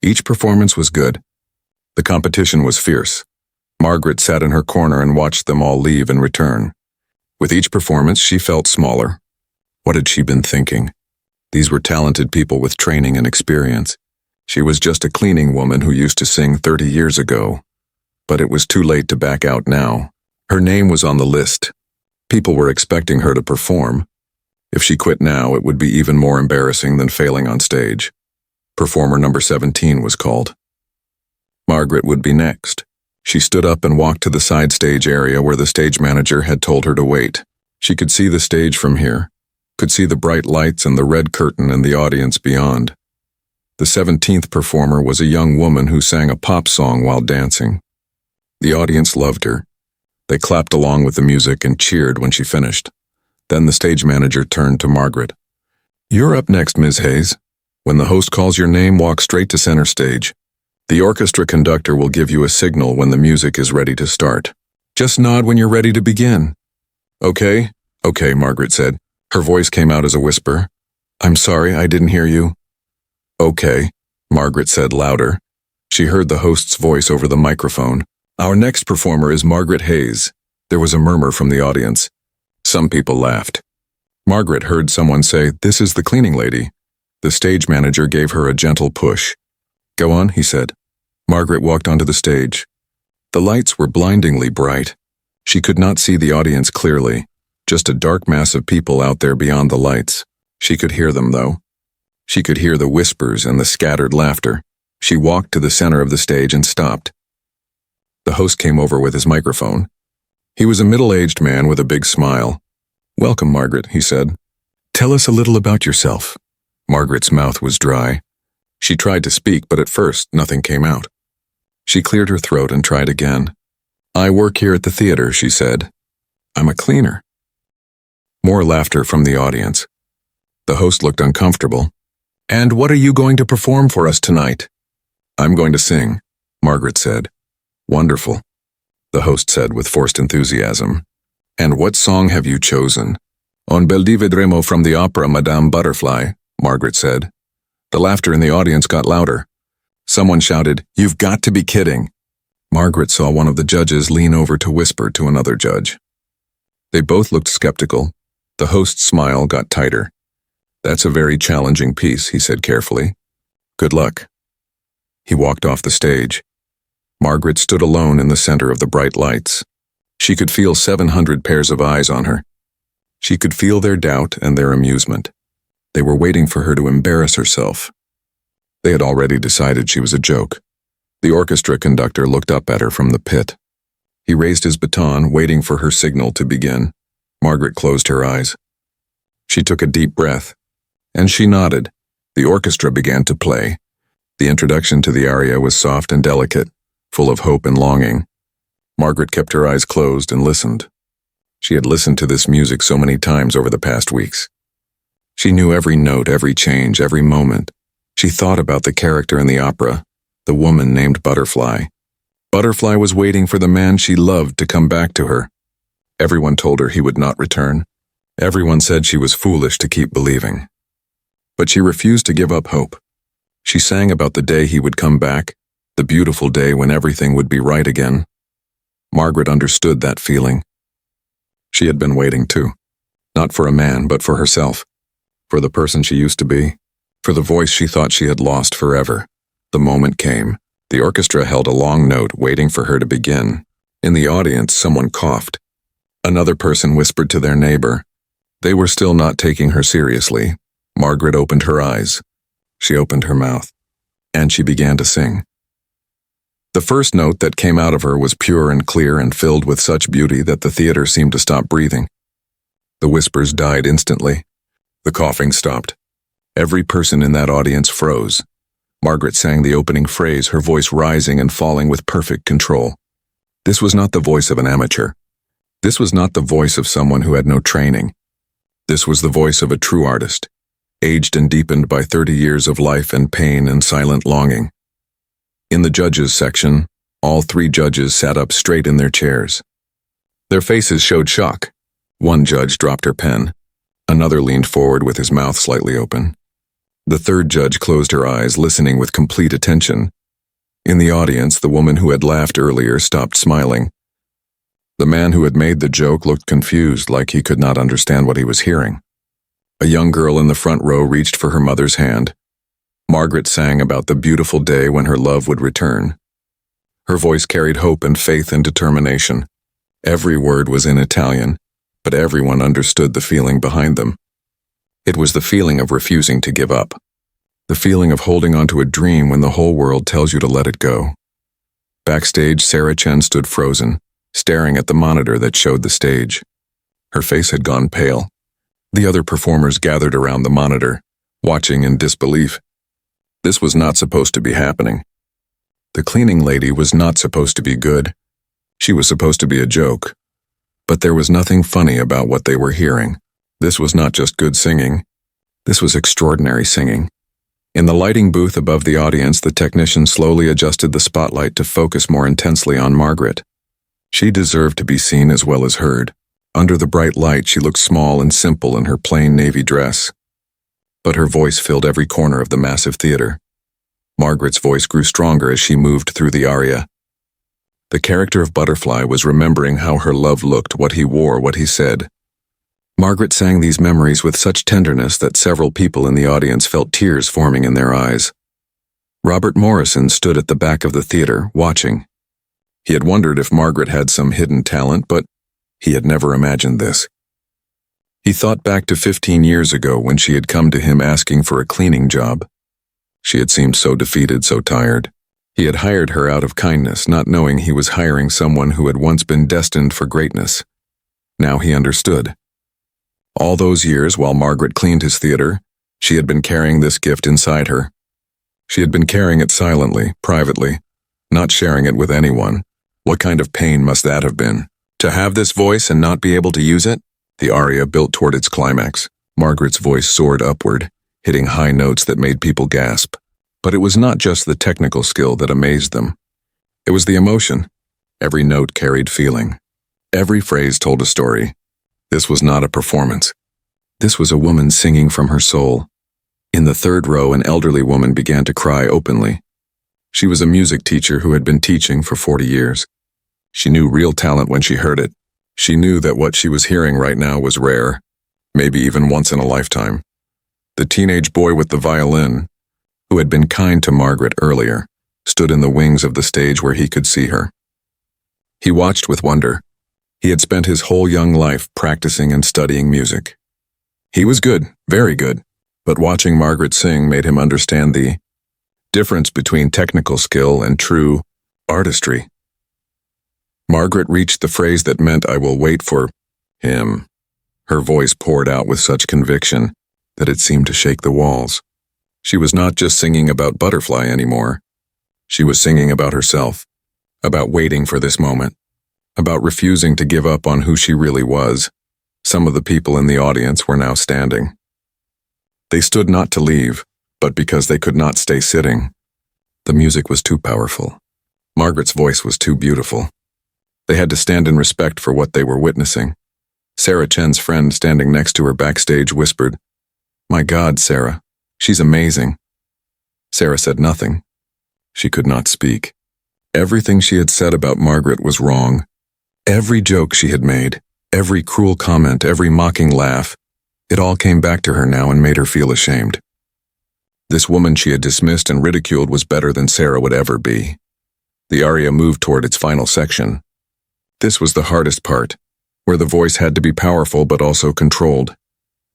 Each performance was good. The competition was fierce. Margaret sat in her corner and watched them all leave and return. With each performance, she felt smaller. What had she been thinking? These were talented people with training and experience. She was just a cleaning woman who used to sing 30 years ago. But it was too late to back out now. Her name was on the list. People were expecting her to perform. If she quit now, it would be even more embarrassing than failing on stage. Performer number 17 was called. Margaret would be next. She stood up and walked to the side stage area where the stage manager had told her to wait. She could see the stage from here, could see the bright lights and the red curtain and the audience beyond. The 17th performer was a young woman who sang a pop song while dancing. The audience loved her. They clapped along with the music and cheered when she finished. Then the stage manager turned to Margaret. "You're up next, Ms. Hayes. When the host calls your name, walk straight to center stage. The orchestra conductor will give you a signal when the music is ready to start. Just nod when you're ready to begin." "Okay, okay," Margaret said. Her voice came out as a whisper. "I'm sorry, I didn't hear you." "Okay," Margaret said louder. She heard the host's voice over the microphone. "Our next performer is Margaret Hayes." There was a murmur from the audience. Some people laughed. Margaret heard someone say, "This is the cleaning lady." The stage manager gave her a gentle push. "Go on," he said. Margaret walked onto the stage. The lights were blindingly bright. She could not see the audience clearly, just a dark mass of people out there beyond the lights. She could hear them, though. She could hear the whispers and the scattered laughter. She walked to the center of the stage and stopped. The host came over with his microphone. He was a middle-aged man with a big smile. "Welcome, Margaret," he said. "Tell us a little about yourself." Margaret's mouth was dry. She tried to speak, but at first nothing came out. She cleared her throat and tried again. "I work here at the theater," she said. "I'm a cleaner." More laughter from the audience. The host looked uncomfortable. "And what are you going to perform for us tonight?" "I'm going to sing," Margaret said. "Wonderful," the host said with forced enthusiasm. "And what song have you chosen?" "On bel di vedremo from the opera Madame Butterfly," Margaret said. The laughter in the audience got louder. Someone shouted, "You've got to be kidding." Margaret saw one of the judges lean over to whisper to another judge. They both looked skeptical. The host's smile got tighter. "That's a very challenging piece," he said carefully. "Good luck." He walked off the stage. Margaret stood alone in the center of the bright lights. She could feel 700 pairs of eyes on her. She could feel their doubt and their amusement. They were waiting for her to embarrass herself. They had already decided she was a joke. The orchestra conductor looked up at her from the pit. He raised his baton, waiting for her signal to begin. Margaret closed her eyes. She took a deep breath, and she nodded. The orchestra began to play. The introduction to the aria was soft and delicate, full of hope and longing. Margaret kept her eyes closed and listened. She had listened to this music so many times over the past weeks. She knew every note, every change, every moment. She thought about the character in the opera, the woman named Butterfly. Butterfly was waiting for the man she loved to come back to her. Everyone told her he would not return. Everyone said she was foolish to keep believing. But she refused to give up hope. She sang about the day he would come back, the beautiful day when everything would be right again. Margaret understood that feeling. She had been waiting too. Not for a man, but for herself. For the person she used to be. For the voice she thought she had lost forever. The moment came. The orchestra held a long note, waiting for her to begin. In the audience, someone coughed. Another person whispered to their neighbor. They were still not taking her seriously. Margaret opened her eyes. She opened her mouth. And she began to sing. The first note that came out of her was pure and clear and filled with such beauty that the theater seemed to stop breathing. The whispers died instantly. The coughing stopped. Every person in that audience froze. Margaret sang the opening phrase, her voice rising and falling with perfect control. This was not the voice of an amateur. This was not the voice of someone who had no training. This was the voice of a true artist, aged and deepened by 30 years of life and pain and silent longing. In the judges section, all three judges sat up straight in their chairs. Their faces showed shock. One judge dropped her pen. Another leaned forward with his mouth slightly open. The third judge closed her eyes, listening with complete attention. In the audience, the woman who had laughed earlier stopped smiling. The man who had made the joke looked confused, like he could not understand what he was hearing. A young girl in the front row reached for her mother's hand. Margaret sang about the beautiful day when her love would return. Her voice carried hope and faith and determination. Every word was in Italian, but everyone understood the feeling behind them. It was the feeling of refusing to give up. The feeling of holding on to a dream when the whole world tells you to let it go. Backstage, Sarah Chen stood frozen, staring at the monitor that showed the stage. Her face had gone pale. The other performers gathered around the monitor, watching in disbelief. This was not supposed to be happening. The cleaning lady was not supposed to be good. She was supposed to be a joke. But there was nothing funny about what they were hearing. This was not just good singing. This was extraordinary singing. In the lighting booth above the audience, the technician slowly adjusted the spotlight to focus more intensely on Margaret. She deserved to be seen as well as heard. Under the bright light, she looked small and simple in her plain navy dress. But her voice filled every corner of the massive theater. Margaret's voice grew stronger as she moved through the aria. The character of Butterfly was remembering how her love looked, what he wore, what he said. Margaret sang these memories with such tenderness that several people in the audience felt tears forming in their eyes. Robert Morrison stood at the back of the theater, watching. He had wondered if Margaret had some hidden talent, but he had never imagined this. He thought back to 15 years ago when she had come to him asking for a cleaning job. She had seemed so defeated, so tired. He had hired her out of kindness, not knowing he was hiring someone who had once been destined for greatness. Now he understood. All those years, while Margaret cleaned his theater, she had been carrying this gift inside her. She had been carrying it silently, privately, not sharing it with anyone. What kind of pain must that have been? To have this voice and not be able to use it? The aria built toward its climax. Margaret's voice soared upward, hitting high notes that made people gasp. But it was not just the technical skill that amazed them. It was the emotion. Every note carried feeling. Every phrase told a story. This was not a performance. This was a woman singing from her soul. In the third row, an elderly woman began to cry openly. She was a music teacher who had been teaching for 40 years. She knew real talent when she heard it. She knew that what she was hearing right now was rare, maybe even once in a lifetime. The teenage boy with the violin, who had been kind to Margaret earlier, stood in the wings of the stage where he could see her. He watched with wonder. He had spent his whole young life practicing and studying music. He was good, very good, but watching Margaret sing made him understand the difference between technical skill and true artistry. Margaret reached the phrase that meant "I will wait for him." Her voice poured out with such conviction that it seemed to shake the walls. She was not just singing about Butterfly anymore. She was singing about herself, about waiting for this moment, about refusing to give up on who she really was. Some of the people in the audience were now standing. They stood not to leave, but because they could not stay sitting. The music was too powerful. Margaret's voice was too beautiful. They had to stand in respect for what they were witnessing. Sarah Chen's friend standing next to her backstage whispered, "My God, Sarah, she's amazing." Sarah said nothing. She could not speak. Everything she had said about Margaret was wrong. Every joke she had made, every cruel comment, every mocking laugh, it all came back to her now and made her feel ashamed. This woman she had dismissed and ridiculed was better than Sarah would ever be. The aria moved toward its final section. This was the hardest part, where the voice had to be powerful but also controlled,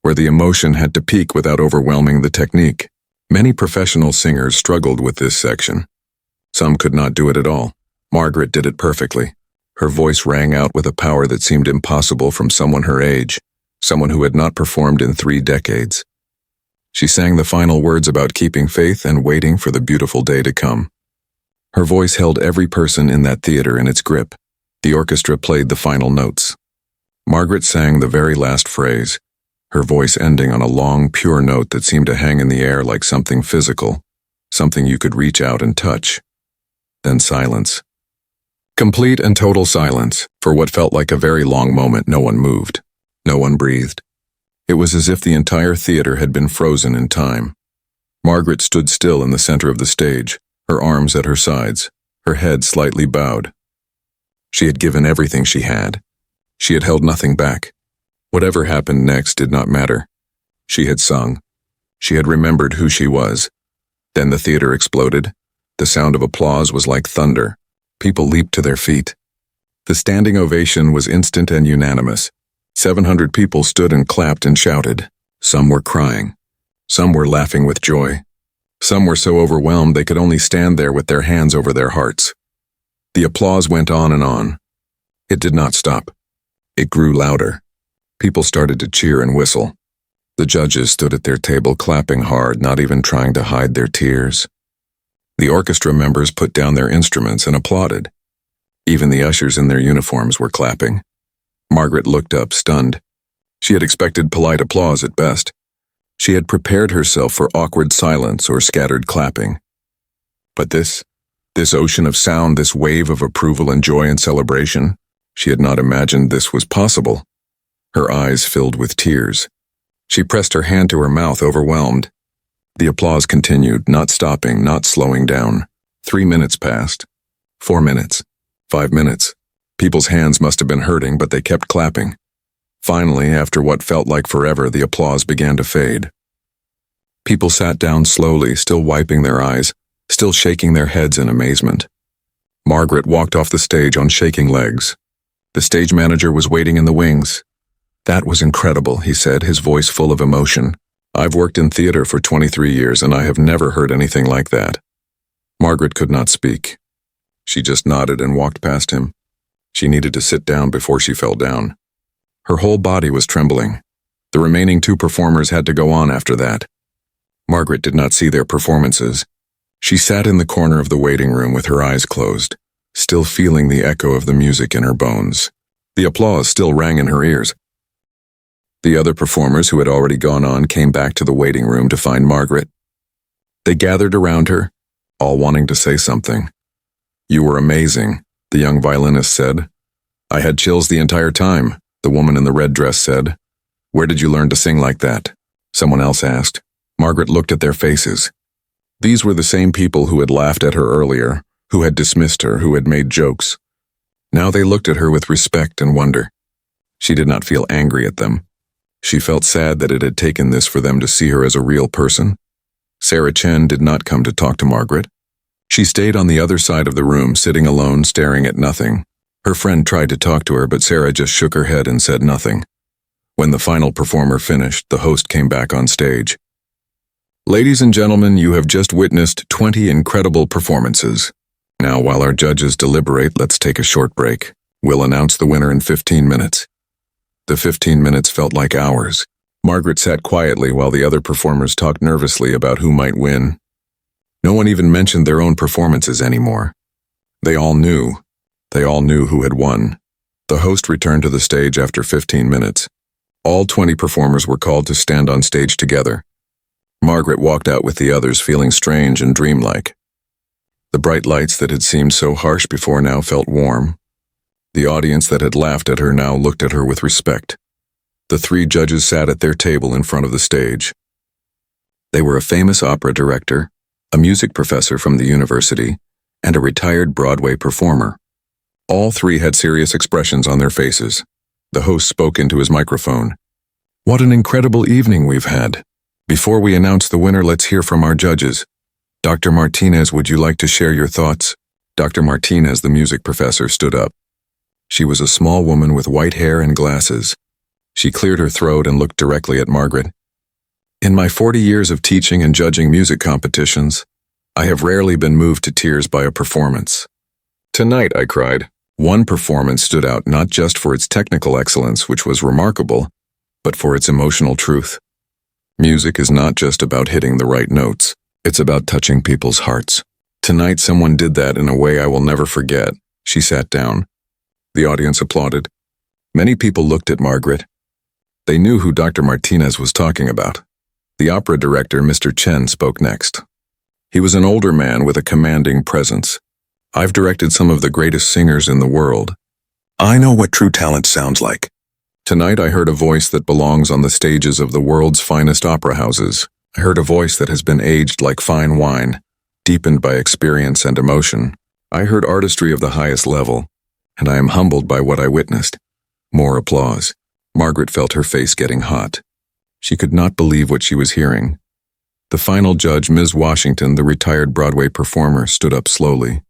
where the emotion had to peak without overwhelming the technique. Many professional singers struggled with this section. Some could not do it at all. Margaret did it perfectly. Her voice rang out with a power that seemed impossible from someone her age, someone who had not performed in 3 decades. She sang the final words about keeping faith and waiting for the beautiful day to come. Her voice held every person in that theater in its grip. The orchestra played the final notes. Margaret sang the very last phrase, her voice ending on a long, pure note that seemed to hang in the air like something physical, something you could reach out and touch. Then silence. Complete and total silence. For what felt like a very long moment, no one moved. No one breathed. It was as if the entire theater had been frozen in time. Margaret stood still in the center of the stage, her arms at her sides, her head slightly bowed. She had given everything she had. She had held nothing back. Whatever happened next did not matter. She had sung. She had remembered who she was. Then the theater exploded. The sound of applause was like thunder. People leaped to their feet. The standing ovation was instant and unanimous. 700 people stood and clapped and shouted. Some were crying. Some were laughing with joy. Some were so overwhelmed they could only stand there with their hands over their hearts. The applause went on and on. It did not stop. It grew louder. People started to cheer and whistle. The judges stood at their table clapping hard, not even trying to hide their tears. The orchestra members put down their instruments and applauded. Even the ushers in their uniforms were clapping. Margaret looked up, stunned. She had expected polite applause at best. She had prepared herself for awkward silence or scattered clapping. But this ocean of sound, this wave of approval and joy and celebration, she had not imagined this was possible. Her eyes filled with tears. She pressed her hand to her mouth, overwhelmed. The applause continued, not stopping, not slowing down. 3 minutes passed. 4 minutes. 5 minutes. People's hands must have been hurting, but they kept clapping. Finally, after what felt like forever, the applause began to fade. People sat down slowly, still wiping their eyes, still shaking their heads in amazement. Margaret walked off the stage on shaking legs. The stage manager was waiting in the wings. "That was incredible," he said, his voice full of emotion. "I've worked in theater for 23 years and I have never heard anything like that." Margaret could not speak. She just nodded and walked past him. She needed to sit down before she fell down. Her whole body was trembling. The remaining 2 performers had to go on after that. Margaret did not see their performances. She sat in the corner of the waiting room with her eyes closed, still feeling the echo of the music in her bones. The applause still rang in her ears. The other performers who had already gone on came back to the waiting room to find Margaret. They gathered around her, all wanting to say something. "You were amazing," the young violinist said. "I had chills the entire time," the woman in the red dress said. "Where did you learn to sing like that?" someone else asked. Margaret looked at their faces. These were the same people who had laughed at her earlier, who had dismissed her, who had made jokes. Now they looked at her with respect and wonder. She did not feel angry at them. She felt sad that it had taken this for them to see her as a real person. Sarah Chen did not come to talk to Margaret. She stayed on the other side of the room, sitting alone, staring at nothing. Her friend tried to talk to her, but Sarah just shook her head and said nothing. When the final performer finished, the host came back on stage. "Ladies and gentlemen, you have just witnessed 20 incredible performances. Now, while our judges deliberate, let's take a short break. We'll announce the winner in 15 minutes. The 15 minutes felt like hours. Margaret sat quietly while the other performers talked nervously about who might win. No one even mentioned their own performances anymore. They all knew who had won. The host returned to the stage after 15 minutes. All 20 performers were called to stand on stage together. Margaret walked out with the others, feeling strange and dreamlike. The bright lights that had seemed so harsh before now felt warm. The audience that had laughed at her now looked at her with respect. The 3 judges sat at their table in front of the stage. They were a famous opera director, a music professor from the university, and a retired Broadway performer. All 3 had serious expressions on their faces. The host spoke into his microphone. "What an incredible evening we've had. Before we announce the winner, let's hear from our judges. Dr. Martinez, would you like to share your thoughts?" Dr. Martinez, the music professor, stood up. She was a small woman with white hair and glasses. She cleared her throat and looked directly at Margaret. "In my 40 years of teaching and judging music competitions, I have rarely been moved to tears by a performance. Tonight," I cried. One performance stood out not just for its technical excellence, which was remarkable, but for its emotional truth. Music is not just about hitting the right notes. It's about touching people's hearts. Tonight someone did that in a way I will never forget. She sat down. The audience applauded. Many people looked at Margaret. They knew who Dr. Martinez was talking about. The opera director, Mr. Chen, spoke next. He was an older man with a commanding presence. "I've directed some of the greatest singers in the world. I know what true talent sounds like. Tonight I heard a voice that belongs on the stages of the world's finest opera houses. I heard a voice that has been aged like fine wine, deepened by experience and emotion. I heard artistry of the highest level, and I am humbled by what I witnessed." More applause. Margaret felt her face getting hot. She could not believe what she was hearing. The final judge, Ms. Washington, the retired Broadway performer, stood up slowly.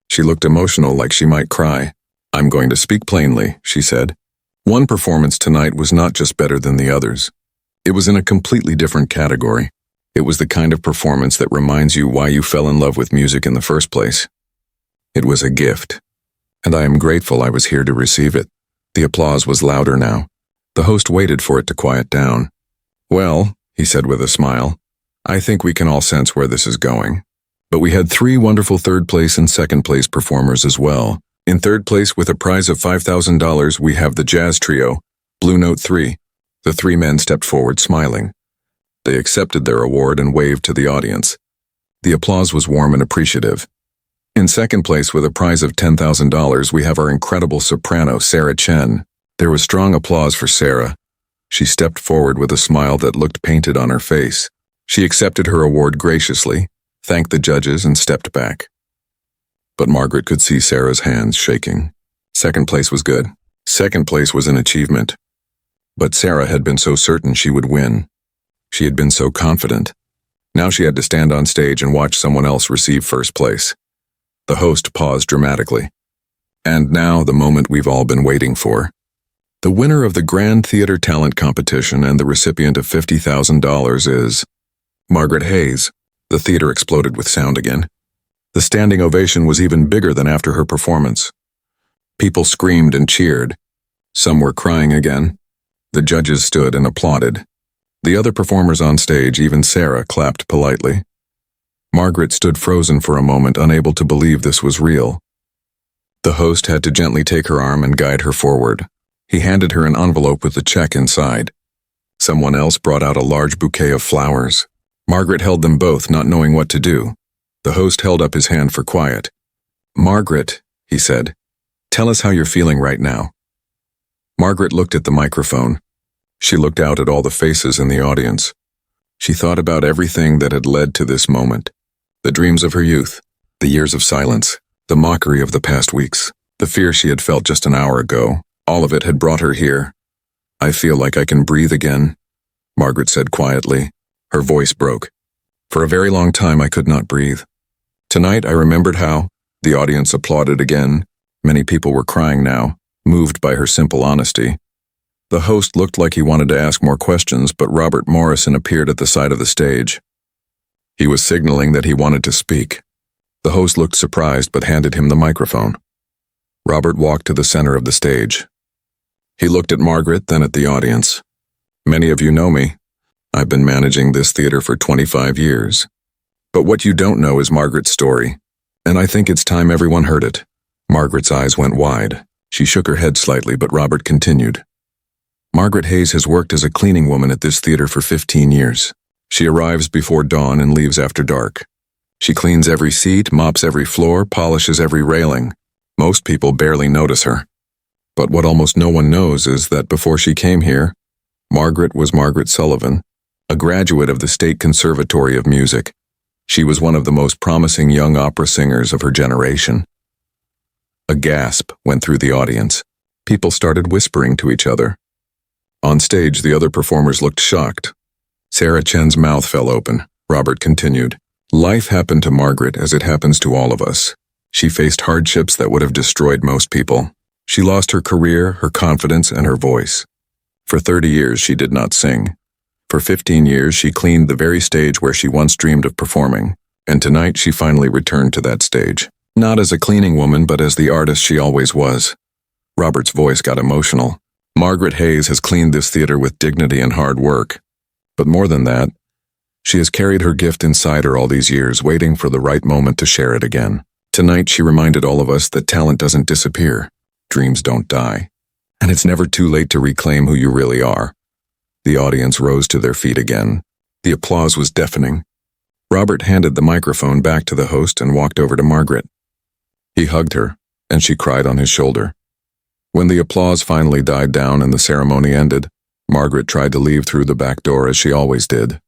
She looked emotional, like she might cry. "I'm going to speak plainly," she said. "One performance tonight was not just better than the others. It was in a completely different category. It was the kind of performance that reminds you why you fell in love with music in the first place. It was a gift. and I am grateful I was here to receive it." The applause was louder now. The host waited for it to quiet down. "Well," he said with a smile, "I think we can all sense where this is going." But we had 3 wonderful third-place and second-place performers as well. In third place with a prize of $5,000, we have the jazz trio, Blue Note 3. The 3 men stepped forward smiling. They accepted their award and waved to the audience. The applause was warm and appreciative. In second place with a prize of $10,000, we have our incredible soprano, Sarah Chen. There was strong applause for Sarah. She stepped forward with a smile that looked painted on her face. She accepted her award graciously, thanked the judges, and stepped back. But Margaret could see Sarah's hands shaking. Second place was good. Second place was an achievement. But Sarah had been so certain she would win. She had been so confident. Now she had to stand on stage and watch someone else receive first place. The host paused dramatically. And now the moment we've all been waiting for. The winner of the Grand Theater Talent Competition and the recipient of $50,000 is Margaret Hayes. The theater exploded with sound again. The standing ovation was even bigger than after her performance. People screamed and cheered. Some were crying again. The judges stood and applauded. The other performers on stage, even Sarah, clapped politely. Margaret stood frozen for a moment, unable to believe this was real. The host had to gently take her arm and guide her forward. He handed her an envelope with a check inside. Someone else brought out a large bouquet of flowers. Margaret held them both, not knowing what to do. The host held up his hand for quiet. "Margaret," he said, "tell us how you're feeling right now." Margaret looked at the microphone. She looked out at all the faces in the audience. She thought about everything that had led to this moment. The dreams of her youth, the years of silence, the mockery of the past weeks, the fear she had felt just an hour ago. All of it had brought her here. "I feel like I can breathe again," Margaret said quietly. Her voice broke. "For a very long time I could not breathe. Tonight I remembered how." The audience applauded again. Many people were crying now, moved by her simple honesty. The host looked like he wanted to ask more questions, but Robert Morrison appeared at the side of the stage. He was signaling that he wanted to speak. The host looked surprised but handed him the microphone. Robert walked to the center of the stage. He looked at Margaret, then at the audience. "Many of you know me. I've been managing this theater for 25 years. But what you don't know is Margaret's story, and I think it's time everyone heard it." Margaret's eyes went wide. She shook her head slightly, but Robert continued. "Margaret Hayes has worked as a cleaning woman at this theater for 15 years. She arrives before dawn and leaves after dark. She cleans every seat, mops every floor, polishes every railing. Most people barely notice her. But what almost no one knows is that before she came here, Margaret was Margaret Sullivan, a graduate of the State Conservatory of Music. She was one of the most promising young opera singers of her generation." A gasp went through the audience. People started whispering to each other. On stage, the other performers looked shocked. Sarah Chen's mouth fell open. Robert continued. "Life happened to Margaret as it happens to all of us. She faced hardships that would have destroyed most people. She lost her career, her confidence, and her voice. For 30 years, she did not sing. For 15 years, she cleaned the very stage where she once dreamed of performing. And tonight, she finally returned to that stage. Not as a cleaning woman, but as the artist she always was." Robert's voice got emotional. "Margaret Hayes has cleaned this theater with dignity and hard work. But more than that, she has carried her gift inside her all these years, waiting for the right moment to share it again. Tonight, she reminded all of us that talent doesn't disappear. Dreams don't die. And it's never too late to reclaim who you really are." The audience rose to their feet again. The applause was deafening. Robert handed the microphone back to the host and walked over to Margaret. He hugged her, and she cried on his shoulder. When the applause finally died down and the ceremony ended, Margaret tried to leave through the back door as she always did.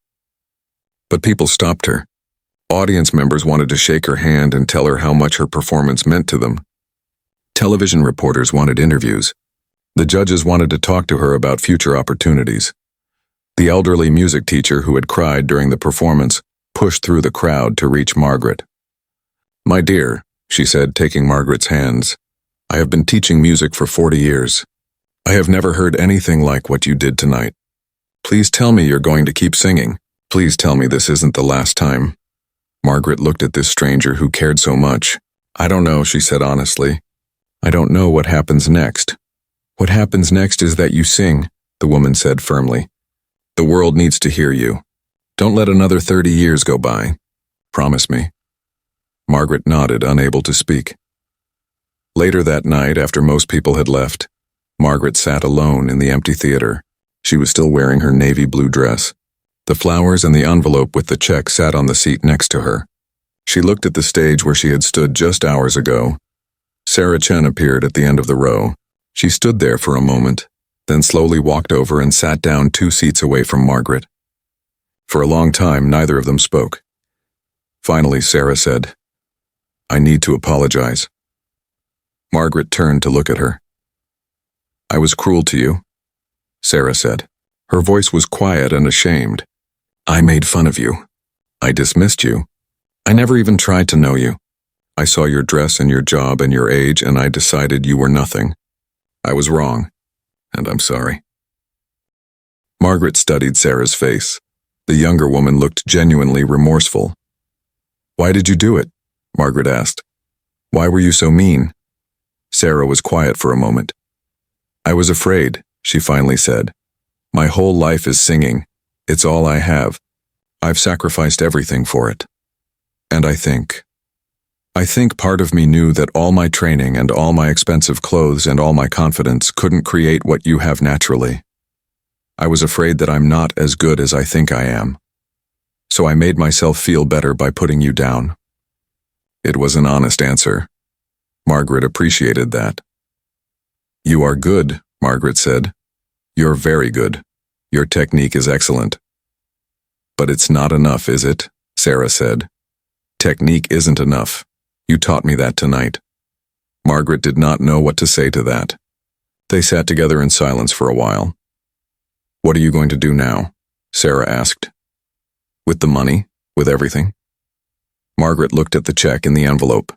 But people stopped her. Audience members wanted to shake her hand and tell her how much her performance meant to them. Television reporters wanted interviews. The judges wanted to talk to her about future opportunities. The elderly music teacher who had cried during the performance pushed through the crowd to reach Margaret. "My dear," she said, taking Margaret's hands, "I have been teaching music for 40 years. I have never heard anything like what you did tonight. Please tell me you're going to keep singing. Please tell me this isn't the last time." Margaret looked at this stranger who cared so much. "I don't know," she said honestly. I don't know what happens next. What happens next is that you sing, the woman said firmly. The world needs to hear you. Don't let another 30 years go by. Promise me. Margaret nodded, unable to speak. Later that night, after most people had left, Margaret sat alone in the empty theater. She was still wearing her navy blue dress. The flowers and the envelope with the check sat on the seat next to her. She looked at the stage where she had stood just hours ago. Sarah Chen appeared at the end of the row. She stood there for a moment, then slowly walked over and sat down 2 seats away from Margaret. For a long time, neither of them spoke. Finally, Sarah said, I need to apologize. Margaret turned to look at her. I was cruel to you, Sarah said. Her voice was quiet and ashamed. I made fun of you. I dismissed you. I never even tried to know you. I saw your dress and your job and your age, and I decided you were nothing. I was wrong, and I'm sorry. Margaret studied Sarah's face. The younger woman looked genuinely remorseful. Why did you do it? Margaret asked. Why were you so mean? Sarah was quiet for a moment. I was afraid, she finally said. My whole life is singing. It's all I have. I've sacrificed everything for it. And I think part of me knew that all my training and all my expensive clothes and all my confidence couldn't create what you have naturally. I was afraid that I'm not as good as I think I am. So I made myself feel better by putting you down. It was an honest answer. Margaret appreciated that. You are good, Margaret said. You're very good. Your technique is excellent. But it's not enough, is it? Sarah said. Technique isn't enough. You taught me that tonight. Margaret did not know what to say to that. They sat together in silence for a while. What are you going to do now? Sarah asked. With the money? With everything? Margaret looked at the check in the envelope.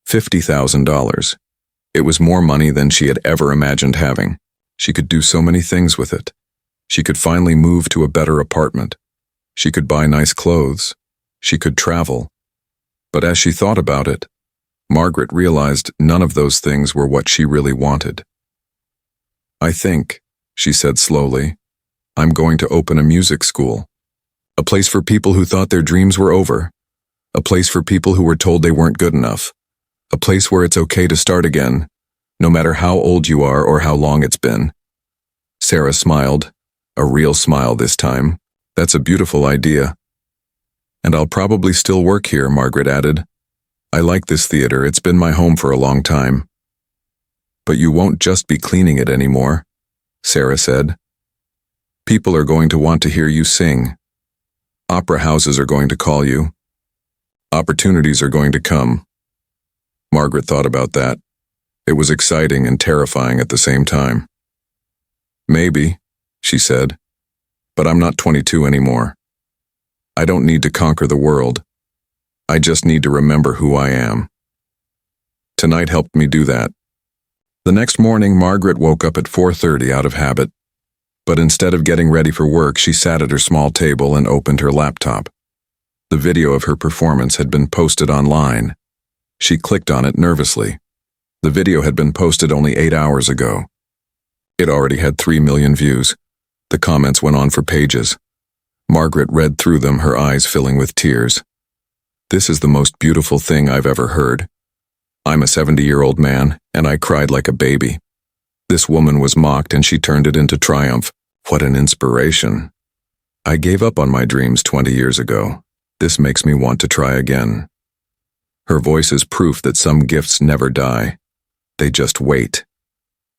$50,000. It was more money than she had ever imagined having. She could do so many things with it. She could finally move to a better apartment. She could buy nice clothes. She could travel. But as she thought about it, Margaret realized none of those things were what she really wanted. I think, she said slowly, I'm going to open a music school. A place for people who thought their dreams were over. A place for people who were told they weren't good enough. A place where it's okay to start again, no matter how old you are or how long it's been. Sarah smiled, a real smile this time. That's a beautiful idea. And I'll probably still work here, Margaret added. I like this theater, it's been my home for a long time. But you won't just be cleaning it anymore, Sarah said. People are going to want to hear you sing. Opera houses are going to call you. Opportunities are going to come. Margaret thought about that. It was exciting and terrifying at the same time. Maybe, she said, but I'm not 22 anymore. I don't need to conquer the world. I just need to remember who I am. Tonight helped me do that. The next morning, Margaret woke up at 4:30 out of habit. But instead of getting ready for work, she sat at her small table and opened her laptop. The video of her performance had been posted online. She clicked on it nervously. The video had been posted only 8 hours ago. It already had 3 million views. The comments went on for pages. Margaret read through them, her eyes filling with tears. This is the most beautiful thing I've ever heard. I'm a 70-year-old man, and I cried like a baby. This woman was mocked and she turned it into triumph. What an inspiration. I gave up on my dreams 20 years ago. This makes me want to try again. Her voice is proof that some gifts never die. They just wait.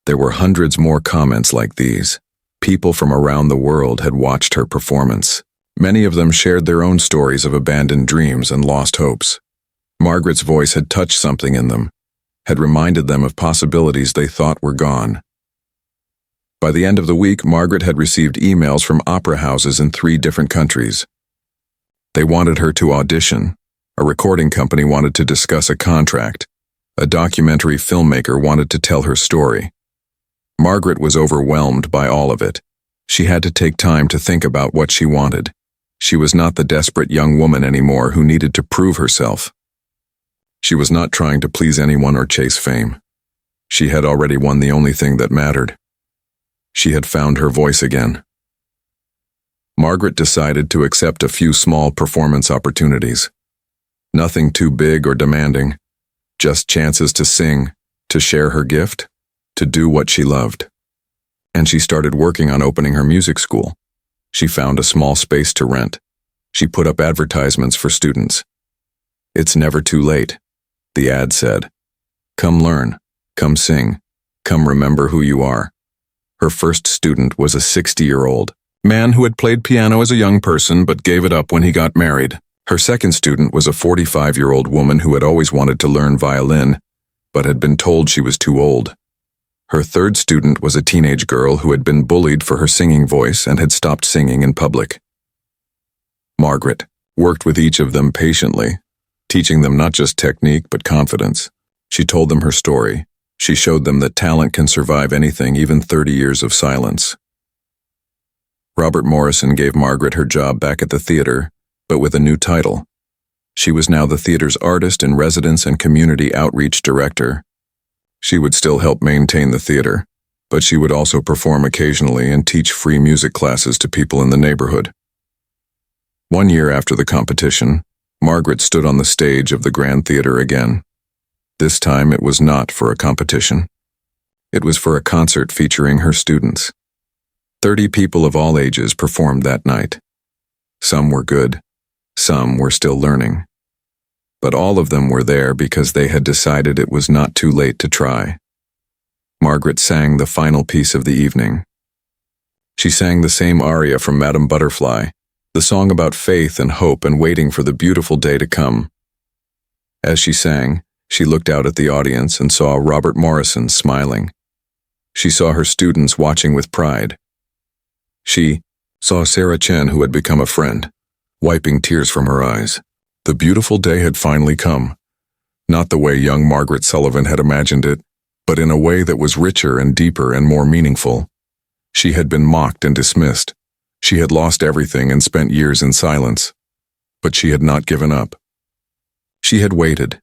There were hundreds more comments like these. People from around the world had watched her performance. Many of them shared their own stories of abandoned dreams and lost hopes. Margaret's voice had touched something in them, had reminded them of possibilities they thought were gone. By the end of the week, Margaret had received emails from opera houses in 3 different countries. They wanted her to audition. A recording company wanted to discuss a contract. A documentary filmmaker wanted to tell her story. Margaret was overwhelmed by all of it. She had to take time to think about what she wanted. She was not the desperate young woman anymore who needed to prove herself. She was not trying to please anyone or chase fame. She had already won the only thing that mattered. She had found her voice again. Margaret decided to accept a few small performance opportunities. Nothing too big or demanding, just chances to sing, to share her gift, to do what she loved. And she started working on opening her music school. She found a small space to rent. She put up advertisements for students. "It's never too late," the ad said. "Come learn, come sing, come remember who you are." Her first student was a 60-year-old man who had played piano as a young person but gave it up when he got married. Her second student was a 45-year-old woman who had always wanted to learn violin, but had been told she was too old. Her third student was a teenage girl who had been bullied for her singing voice and had stopped singing in public. Margaret worked with each of them patiently, teaching them not just technique but confidence. She told them her story. She showed them that talent can survive anything, even 30 years of silence. Robert Morrison gave Margaret her job back at the theater, but with a new title. She was now the theater's artist in residence and community outreach director. She would still help maintain the theater, but she would also perform occasionally and teach free music classes to people in the neighborhood. One year after the competition, Margaret stood on the stage of the Grand Theater again. This time it was not for a competition. It was for a concert featuring her students. 30 people of all ages performed that night. Some were good, some were still learning. But all of them were there because they had decided it was not too late to try. Margaret sang the final piece of the evening. She sang the same aria from Madame Butterfly, the song about faith and hope and waiting for the beautiful day to come. As she sang, she looked out at the audience and saw Robert Morrison smiling. She saw her students watching with pride. She saw Sarah Chen, who had become a friend, wiping tears from her eyes. The beautiful day had finally come, not the way young Margaret Sullivan had imagined it, but in a way that was richer and deeper and more meaningful. She had been mocked and dismissed. She had lost everything and spent years in silence. But she had not given up. She had waited.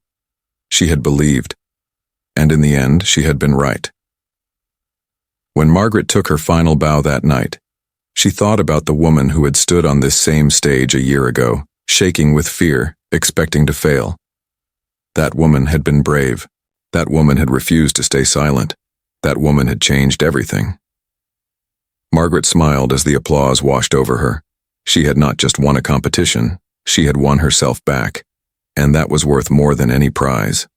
She had believed. And in the end, she had been right. When Margaret took her final bow that night, she thought about the woman who had stood on this same stage a year ago, shaking with fear, expecting to fail. That woman had been brave. That woman had refused to stay silent. That woman had changed everything. Margaret smiled as the applause washed over her. She had not just won a competition, she had won herself back, and that was worth more than any prize.